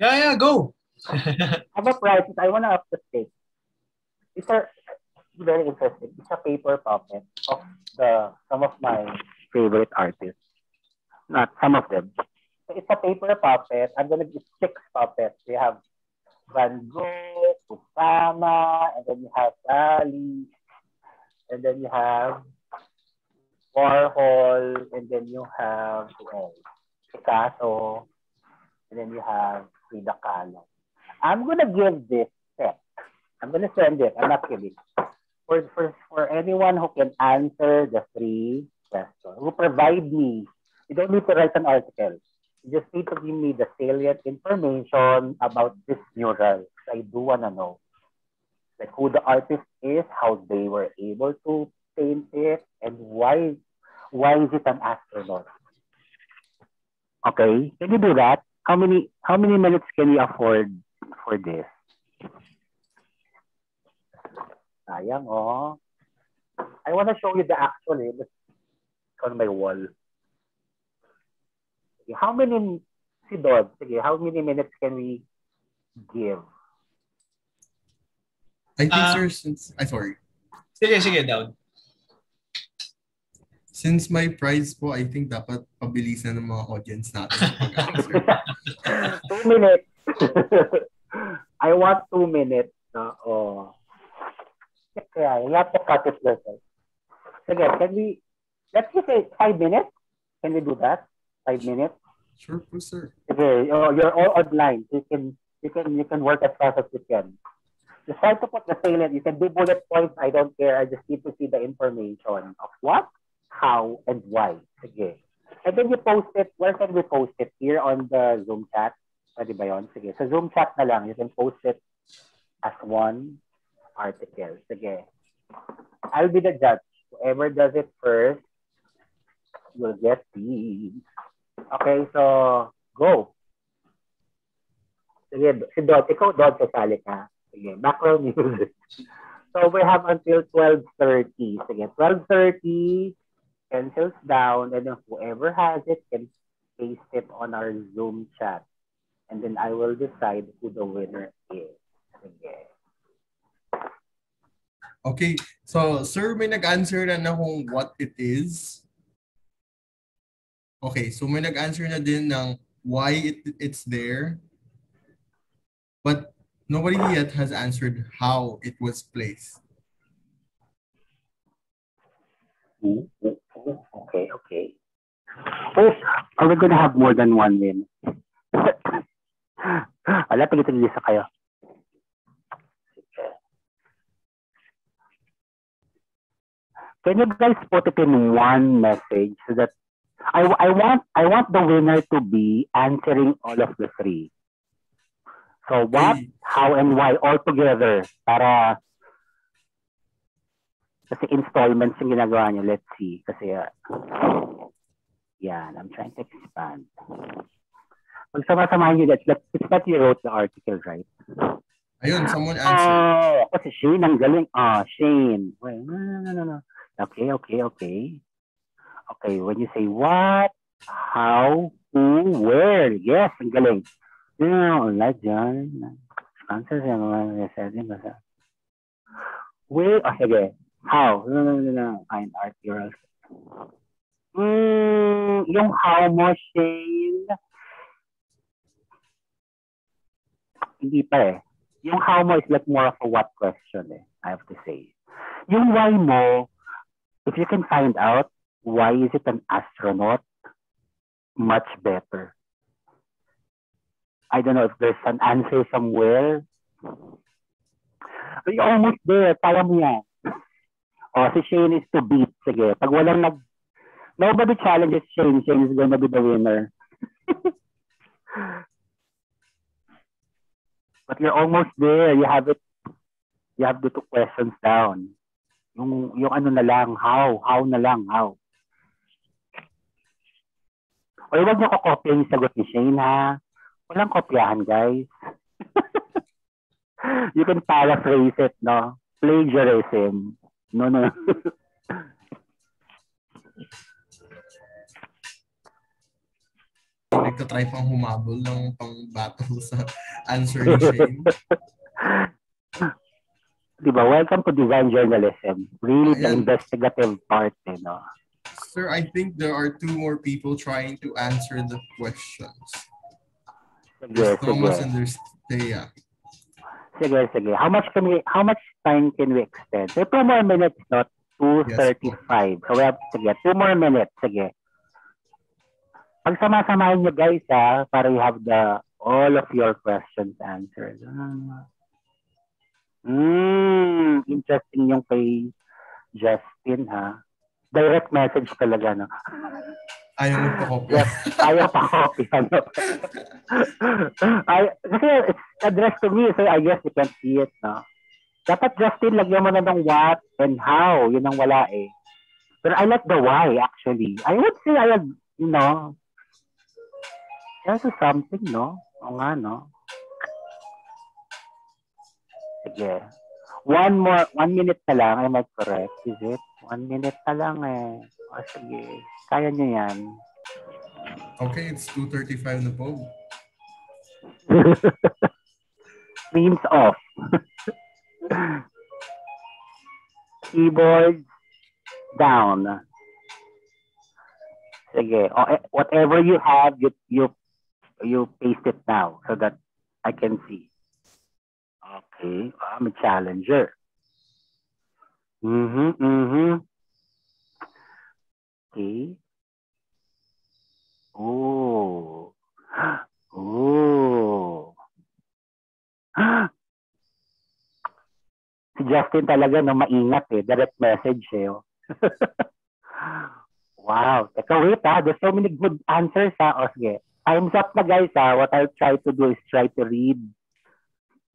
Yeah, go. I have a prize. I want to up the stakes. These are very interesting. It's a paper puppet of some of my favorite artists. Not some of them. So it's a paper puppet. I'm gonna give 6 puppets. We have Van Gogh, Kusama, and then you have Dali, and then you have Warhol, and then you have Picasso, and then you have Frida Kahlo. I'm gonna give this set. I'm gonna send it. I'm not kidding. For anyone who can answer the 3 questions, who provide me, you don't need to write an article. You just need to give me the salient information about this mural. I do want to know, like, who the artist is, how they were able to paint it, and why is it an astronaut? Okay, can you do that? How many minutes can we afford for this? Sayang, oh. I want to show you the actual image on my wall. Okay, how many minutes can we give? I think, sir, sorry. Sige, down. Since my prize po, I think dapat pabilisan ng mga audience natin sa pag-answer. 2 minutes. I want 2 minutes. Kaya, you have to cut it yourself. Sige, let's just say 5 minutes? Can we do that? 5 minutes? Sure, sir. Okay, you're all online. You can work as fast as you can. Just try to put the salient. You can do bullet points. I don't care. I just need to see the information of what, how, and why. Sige. And then you post it. Where can we post it? Here on the Zoom chat. Pwede ba yun? Sige. Sa Zoom chat na lang. You can post it as one article. Sige. I'll be the judge. Whoever does it first will get these. Okay, so go. Sige, si Dod. Ikaw, Dod, sasali ka. Sige, background music. So we have until 12:30. Sige, 12:30, pencils down, and then whoever has it can paste it on our Zoom chat. And then I will decide who the winner is. Sige. Okay, so sir, may nag-answer na kung what it is. Okay, so may nag-answer na din ng why it's there. But nobody yet has answered how it was placed. Okay. Oh, are we gonna have more than one win? Wala, tigil-tigil sa kayo. Can you guys put it in one message so that I want the winner to be answering all of the three. So what, how, and why all together para kasi installments yung ginagawa nyo. Let's see. Kasi yan, I'm trying to expand. Magsama-samahin nyo that. It's that you wrote the article, right? Ayun, someone answered. Kasi Shane, ang galing. Shane. Wait, no. Okay. Okay, when you say what, how, who, where. Yes, ang galing. Like John. Sponsors and where, sige. How? No. Fine art, girls. Yung how mo, Shane. Hindi pa eh. Yung how mo is like more of a what question eh, I have to say. Yung why mo, if you can find out why is it an astronaut, much better. I don't know if there's an answer somewhere. You're almost there. Kaya mo yan. Si Shane is to beat. Sige. Pag walang nobody challenges Shane, Shane is gonna be the winner. But you're almost there. You have it. You have the two questions down. Yung ano na lang, how na lang, how. O huwag niyo kokopya yung sagot ni Shane, ha? Walang kopyahan, guys. You can paraphrase it, no? Plagiarism. No. Nagtatry pang humabol ng pang-battle sa answer ni Shane. Diba? Welcome to design journalism. Really the investigative part, no? Sir, I think there are two more people trying to answer the questions. There's Thomas and there's Thea. Sige. How much time can we extend? So 2 more minutes, not 2:35. Yes, so we have, 2 more minutes. Sige. Pagsama-samahin nyo guys, para you have all of your questions answered. Interesting yung kay Justin, ha? Direct message talaga, no? Ayaw magpa-copy. Ayaw pa-copy, ano? Kasi it's addressed to me, so I guess you can see it, no? Dapat, Justin, lagyan mo na ng what and how. Yun ang wala, eh. But I like the why, actually. I would say, there's something, no? O nga, no? Sige. 1 minute na lang, am I correct? Is it? 1 minute na lang eh. Sige. Kaya nyo yan. Okay, it's 2:35 na po. Screens off. Keyboard down. Sige. Whatever you have, you paste it now so that I can see. Okay, I'm a challenger. Okay. Ooh. Ooh. Si Justin talaga, no, maingat eh. Direct message eh. Oh. Wow. Teka, wait ha. There's so many good answers ha. O sige. Time's up na guys ha. What I'll try to do is try to read.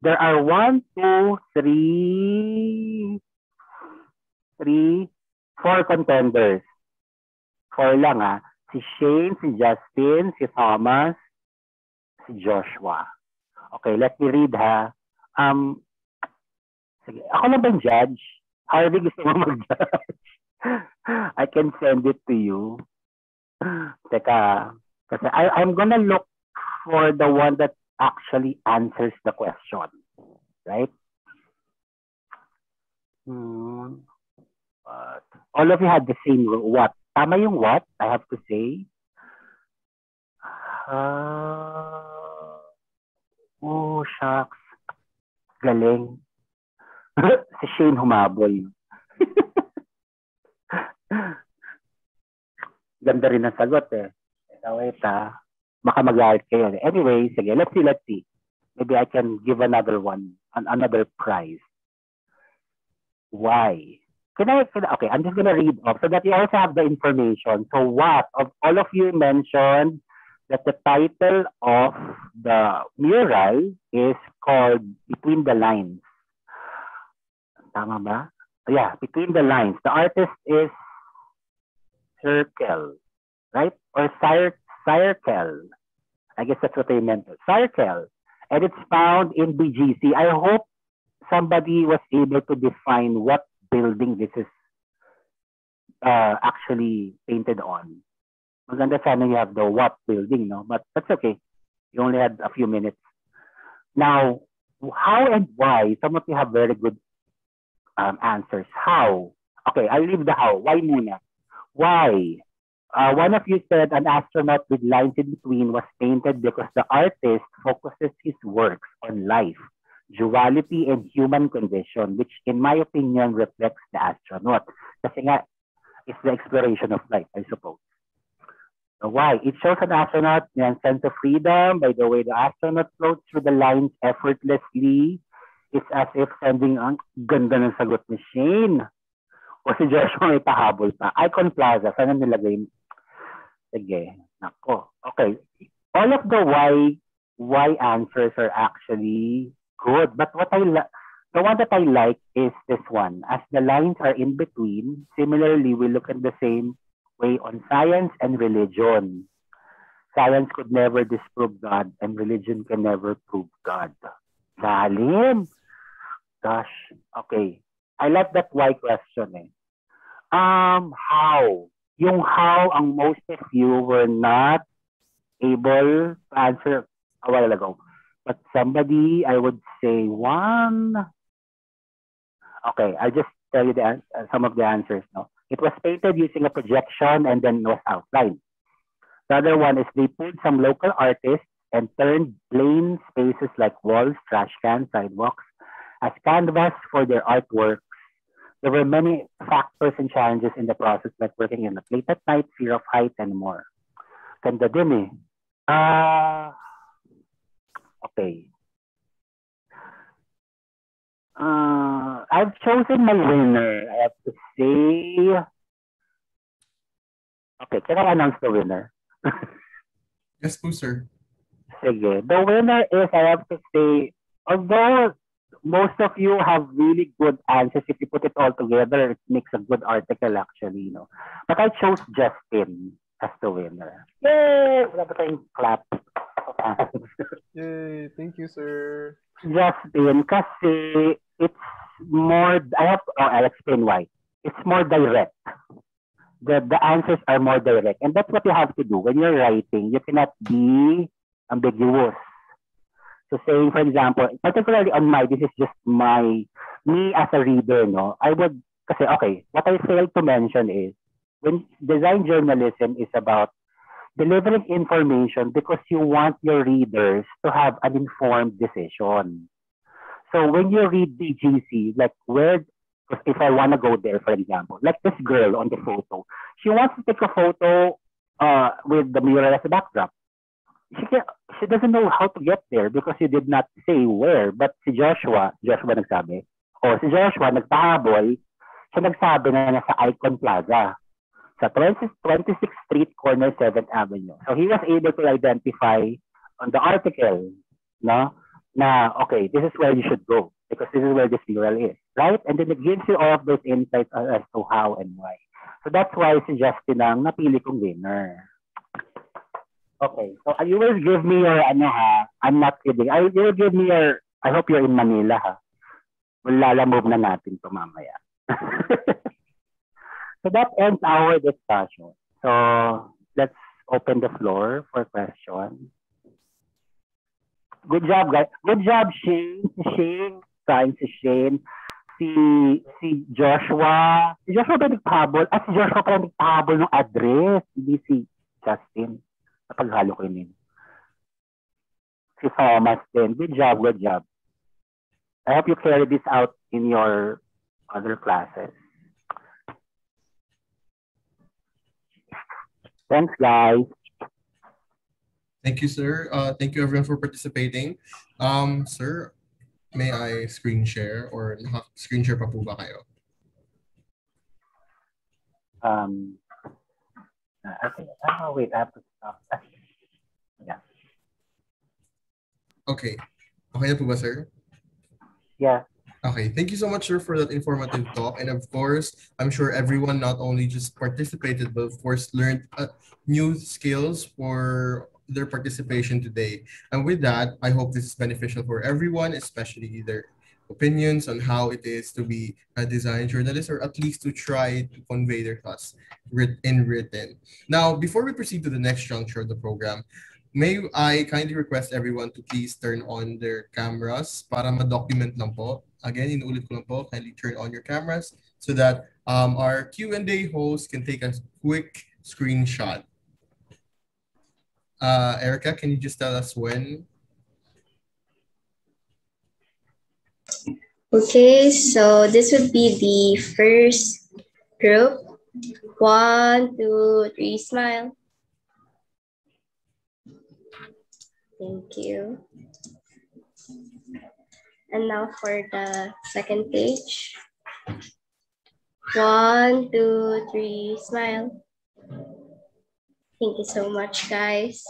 There are 1, 2, 3, 4 contenders. 4 lang ha. Si Shane, si Justin, si Thomas, si Joshua. Okay, let me read ha. Sige. Ako na bang judge? Harvey, gusto mo mag-judge? I can send it to you. Teka. Kasi I'm gonna look for the one that actually answers the question. Right? But all of you had the same what? Tama yung what? I have to say. Oh, shucks. Galing. Si Shane humabol. Ganda rin ang sagot eh. Wait ha. Baka mag-art kayo. Anyway, sige. Let's see. Maybe I can give another one. Another prize. Why? Okay, I'm just gonna read off so that you also have the information. So what? Of all of you mentioned that the title of the mural is called Between the Lines. Tama ba? Yeah, Between the Lines. The artist is Circle, right? Or Circle. I guess that's what they meant. Circle. And it's found in BGC. I hope somebody was able to define what building this is actually painted on. Maganda sana you have the what building, no? But that's okay. You only had a few minutes. Now, how and why? Some of you have very good answers. How? Okay, I'll leave the how. Why muna? Why? One of you said an astronaut with lines in between was painted because the artist focuses his works on life, duality, and human condition, which in my opinion reflects the astronaut. Kasi nga, it's the exploration of life, I suppose. So why? It shows an astronaut a sense of freedom by the way the astronaut floats through the lines effortlessly. It's as if sending ang ganda ng sagot ni Shane. O si Joshua may pahabol pa. Icon Plaza, sana nilagay? Sige, nako. Okay. All of the why answers are actually good. But the one that I like is this one. As the lines are in between, similarly, we look at the same way on science and religion. Science could never disprove God, and religion can never prove God. Lalim. Gosh. Okay. I like that why question eh. How? Yung how, ang most of you were not able to answer a while ago. But somebody, I would say one. Okay, I'll just tell you some of the answers now. It was painted using a projection and then was outlined. The other one is they pulled some local artists and turned plain spaces like walls, trash cans, sidewalks as canvas for their artwork. There were many factors and challenges in the process, like working in the late at night, fear of height, and more. Ganda din eh. Okay. I've chosen my winner. I have to say. Okay, can I announce the winner? Yes, po, sir. Sige. The winner is, I have to say, although most of you have really good answers, if you put it all together, it makes a good article actually, you know. But I chose Justin as the winner. Yay! Wala ba tayong clap? Yay! Thank you, sir. Justin, kasi it's more, I'll explain why. It's more direct. The answers are more direct. And that's what you have to do. When you're writing, you cannot be ambiguous. So saying, for example, particularly on this is just me as a reader, no? I would, kasi okay, what I failed to mention is, when design journalism is about delivering information because you want your readers to have an informed decision. So when you read BGC, like if I want to go there, for example, like this girl on the photo, she wants to take a photo with the mural as a backdrop. She can, she doesn't know how to get there because you did not say where. But si Joshua nagsabi. O si Joshua nagpahabol, siya nagsabi na nasa Icon Plaza sa 26th Street, corner 7th Avenue. So he was able to identify on the article, no, na okay, this is where you should go because this is where this mural is, right? And then it gives you all of those insights as to how and why. So that's why si Justin ang napili kong winner. Okay, so you will give me your ano ha, I'm not kidding. You will give me your, I hope you're in Manila ha. We'll lalamove na natin to mamaya. So that ends our discussion. So let's open the floor for questions. Good job, guys. Good job, Shane. Trying si Shane. Si Joshua. Si Joshua ba nagpahabol? Si Joshua pa nagpahabol ng address. Hindi si Justin. Napaghalo ko yun. Si Thomas din. Good job. I hope you carry this out in your other classes. Thanks, guys. Thank you, sir. Thank you, everyone, for participating. Sir, may I screen share or screen share pa po ba kayo? Okay. Wait, I have to stop. Yeah. Okay. Okay na po ba, sir? Yeah. Okay, thank you so much, sir, for that informative talk. And of course, I'm sure everyone not only just participated, but of course learned new skills for their participation today. And with that, I hope this is beneficial for everyone, especially their opinions on how it is to be a design journalist, or at least to try to convey their thoughts in written. Now, before we proceed to the next juncture of the program, may I kindly request everyone to please turn on their cameras para ma-document lang po. Again, inuulit ko lang po, kindly turn on your cameras so that our Q&A host can take a quick screenshot. Erica, can you just tell us when? Okay, so this would be the first group. 1, 2, 3, smile. Thank you. And now for the second page. 1, 2, 3, smile. Thank you so much, guys.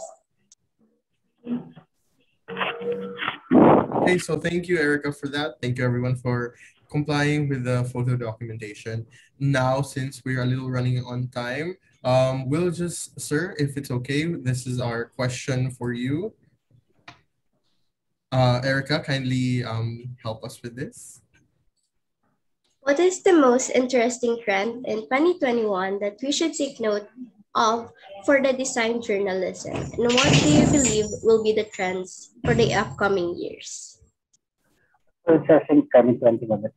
Okay, so thank you, Erica, for that. Thank you, everyone, for complying with the photo documentation. Now, since we are a little running on time, we'll just, sir, if it's okay, this is our question for you. Erica, kindly help us with this. What is the most interesting trend in 2021 that we should take note of for the design journalism? And what do you believe will be the trends for the upcoming years? Interesting 2021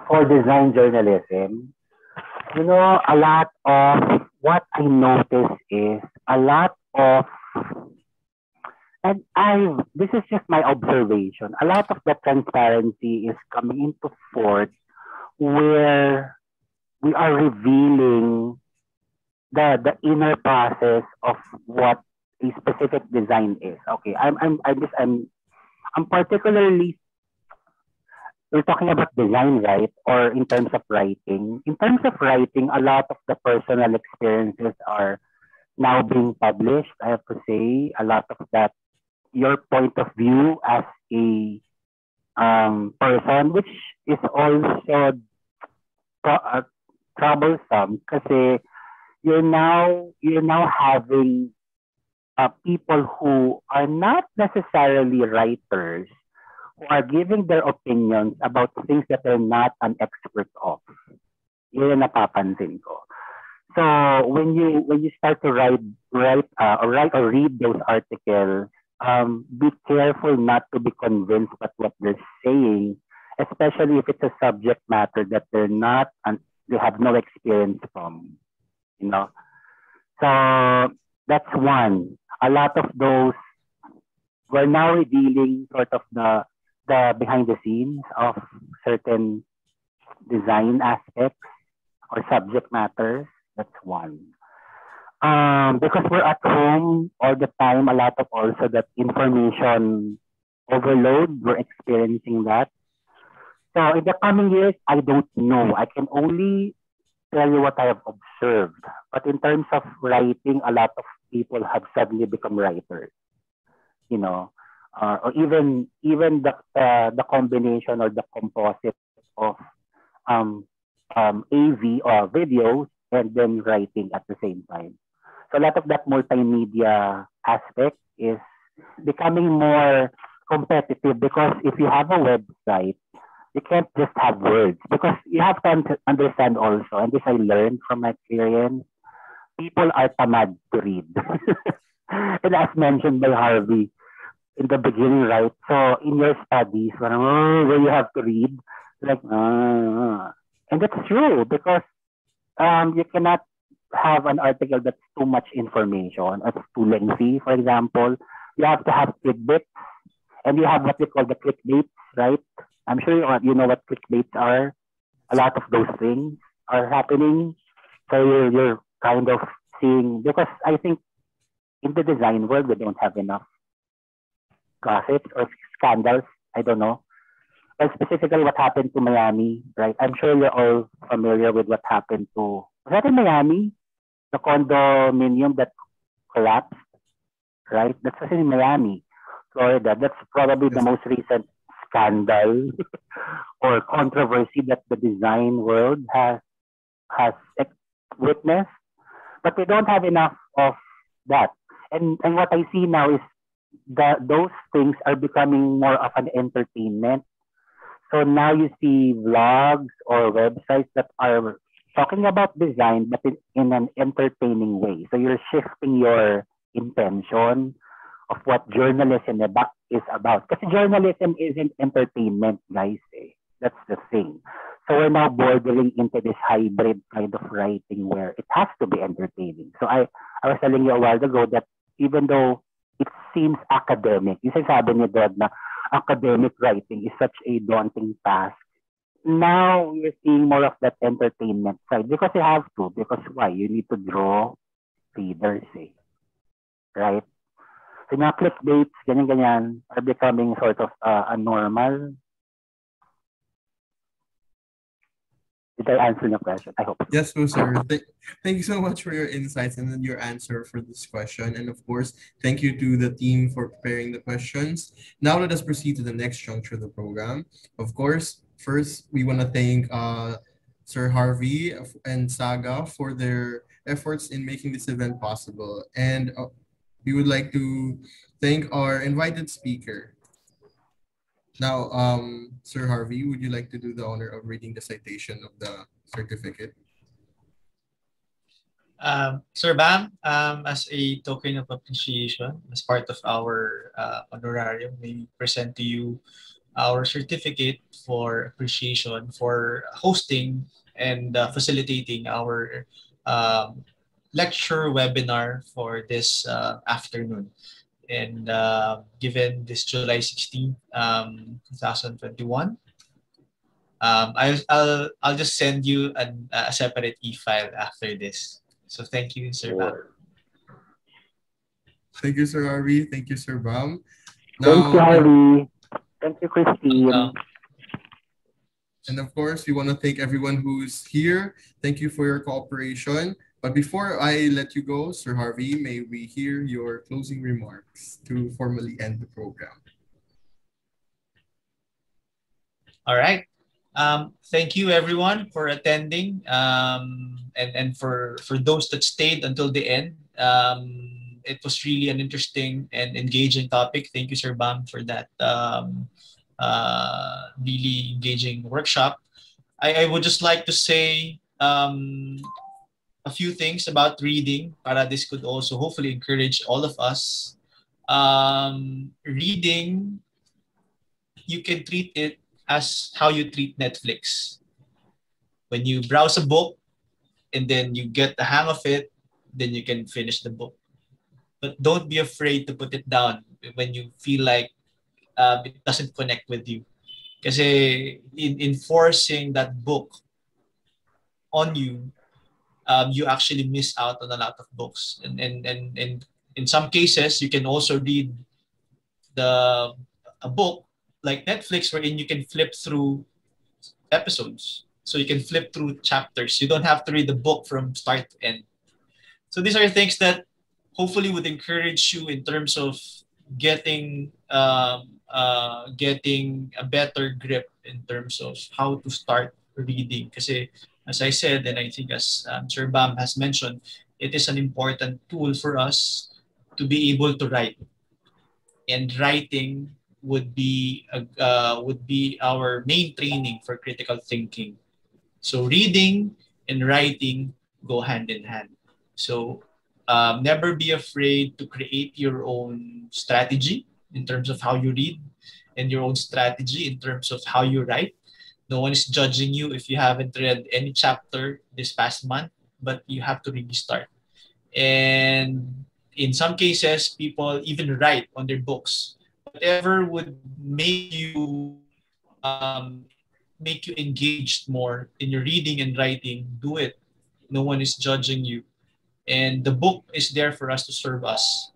for design journalism. You know, a lot of what I noticed is a lot of, and this is just my observation, a lot of the transparency is coming into force where we are revealing the inner process of what a specific design is. Okay, I'm particularly, we're talking about design, right? Or in terms of writing. In terms of writing, a lot of the personal experiences are now being published. I have to say, a lot of that, your point of view as a person, which is also troublesome kasi you're now having people who are not necessarily writers who are giving their opinions about things that they're not an expert of. Yun ang napapansin ko. So when you start to write or read those articles, be careful not to be convinced by what they're saying, especially if it's a subject matter that they're not and they have no experience from. You know, so that's one. A lot of those, we're now revealing sort of the behind the scenes of certain design aspects or subject matters. That's one. Because we're at home all the time, a lot of also that information overload, we're experiencing that. So in the coming years, I don't know. I can only tell you what I have observed. But in terms of writing, a lot of people have suddenly become writers, you know, or even the combination or the composite of um, AV or videos and then writing at the same time. So a lot of that multimedia aspect is becoming more competitive because if you have a website, you can't just have words because you have to understand also, and this I learned from my experience, people are tamad to read. And as mentioned by Harvey in the beginning, right? So in your studies, where you have to read, like, and that's true because you cannot have an article that's too much information, it's too lengthy, for example. You have to have tidbits, and you have what we call the clickbaits, right? I'm sure you know what clickbaits are. A lot of those things are happening. So you're kind of seeing, because I think in the design world, we don't have enough gossips or scandals. I don't know. But specifically what happened to Miami, right? I'm sure you're all familiar with what happened to, was that in Miami? The condominium that collapsed, right? That's in Miami, Florida. That's probably the Yes. most recent scandal or controversy that the design world has witnessed. But we don't have enough of that. And what I see now is that those things are becoming more of an entertainment. So now you see vlogs or websites that are talking about design, but in an entertaining way. So you're shifting your intention of what journalism is about. Because journalism isn't entertainment, guys. Eh. That's the thing. So we're now bordering into this hybrid kind of writing where it has to be entertaining. So I was telling you a while ago that even though it seems academic, yung sabi ni Dod na academic writing is such a daunting task. Now you're seeing more of that entertainment side because you have to. Because why? You need to draw readers, eh. Right? So mga clickbaits, ganyan-ganyan, are becoming sort of a normal. Did I answer your question? I hope. Yes, so sir. Thank you so much for your insights and then your answer for this question. And of course, thank you to the team for preparing the questions. Now let us proceed to the next juncture of the program. Of course, first we want to thank Sir Harvey and SAGA for their efforts in making this event possible. And we would like to thank our invited speaker. Now, Sir Harvey, would you like to do the honor of reading the citation of the certificate? Sir Bam, as a token of appreciation, as part of our honorarium, we present to you our certificate for appreciation for hosting and facilitating our lecture webinar for this afternoon. And given this July 16, 2021, I'll just send you a separate e-file after this. So thank you, Sir Bam. Thank you, Sir Harvey. Thank you, Sir Bam. Thank you, Harvey. Thank you, Christine. And of course, we want to thank everyone who's here. Thank you for your cooperation. But before I let you go, Sir Harvey, may we hear your closing remarks to formally end the program? All right. Thank you, everyone, for attending, and for those that stayed until the end. It was really an interesting and engaging topic. Thank you, Sir Bam, for that really engaging workshop. I would just like to say a few things about reading, para this could also hopefully encourage all of us. Reading, you can treat it as how you treat Netflix. When you browse a book and then you get the hang of it, then you can finish the book. But don't be afraid to put it down when you feel like it doesn't connect with you. Kasi in enforcing that book on you, you actually miss out on a lot of books. And in some cases, you can also read a book like Netflix, wherein you can flip through episodes. So you can flip through chapters. You don't have to read the book from start to end. So these are things that hopefully would encourage you in terms of getting getting a better grip in terms of how to start reading. Kasi as I said, and I think as Sir Bam has mentioned, it is an important tool for us to be able to write. And writing would be our main training for critical thinking. So reading and writing go hand in hand. So never be afraid to create your own strategy in terms of how you read and your own strategy in terms of how you write. No one is judging you if you haven't read any chapter this past month, but you have to really start. And in some cases, people even write on their books. Whatever would make you engaged more in your reading and writing, do it. No one is judging you. And the book is there for us to serve us.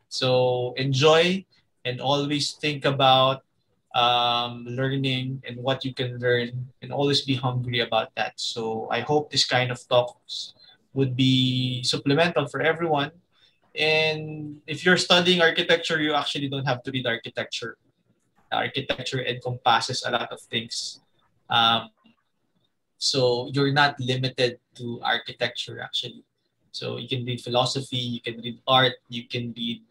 So enjoy and always think about learning and what you can learn, and always be hungry about that. So I hope this kind of talks would be supplemental for everyone. And if you're studying architecture, you actually don't have to read architecture. Architecture encompasses a lot of things. Um, so you're not limited to architecture actually. So you can read philosophy, you can read art, you can read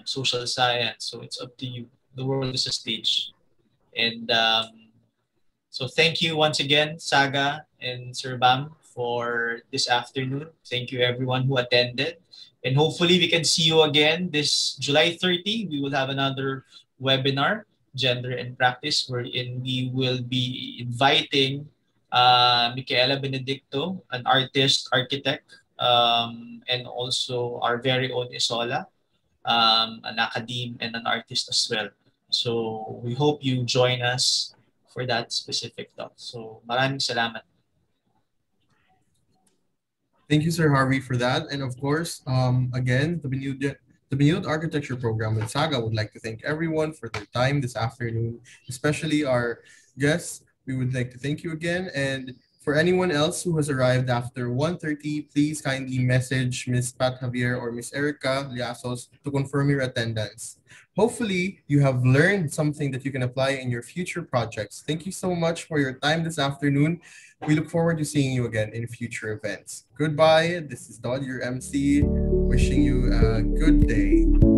social science. So it's up to you. The world is a stage. And so thank you once again, Saga and Sir Bam, for this afternoon. Thank you everyone who attended. And hopefully we can see you again this July 30. We will have another webinar, Gender and Practice, wherein we will be inviting Micaela Benedicto, an artist, architect, and also our very own Isola, an academe and an artist as well. So we hope you join us for that specific talk. So maraming salamat. Thank you, Sir Harvey, for that. And of course, again, the Benilde Architecture Program with SAGA would like to thank everyone for their time this afternoon, especially our guests. We would like to thank you again. And for anyone else who has arrived after 1:30, please kindly message Ms. Pat Javier or Ms. Erica Liasos to confirm your attendance. Hopefully, you have learned something that you can apply in your future projects. Thank you so much for your time this afternoon. We look forward to seeing you again in future events. Goodbye. This is Dodd, your MC, wishing you a good day.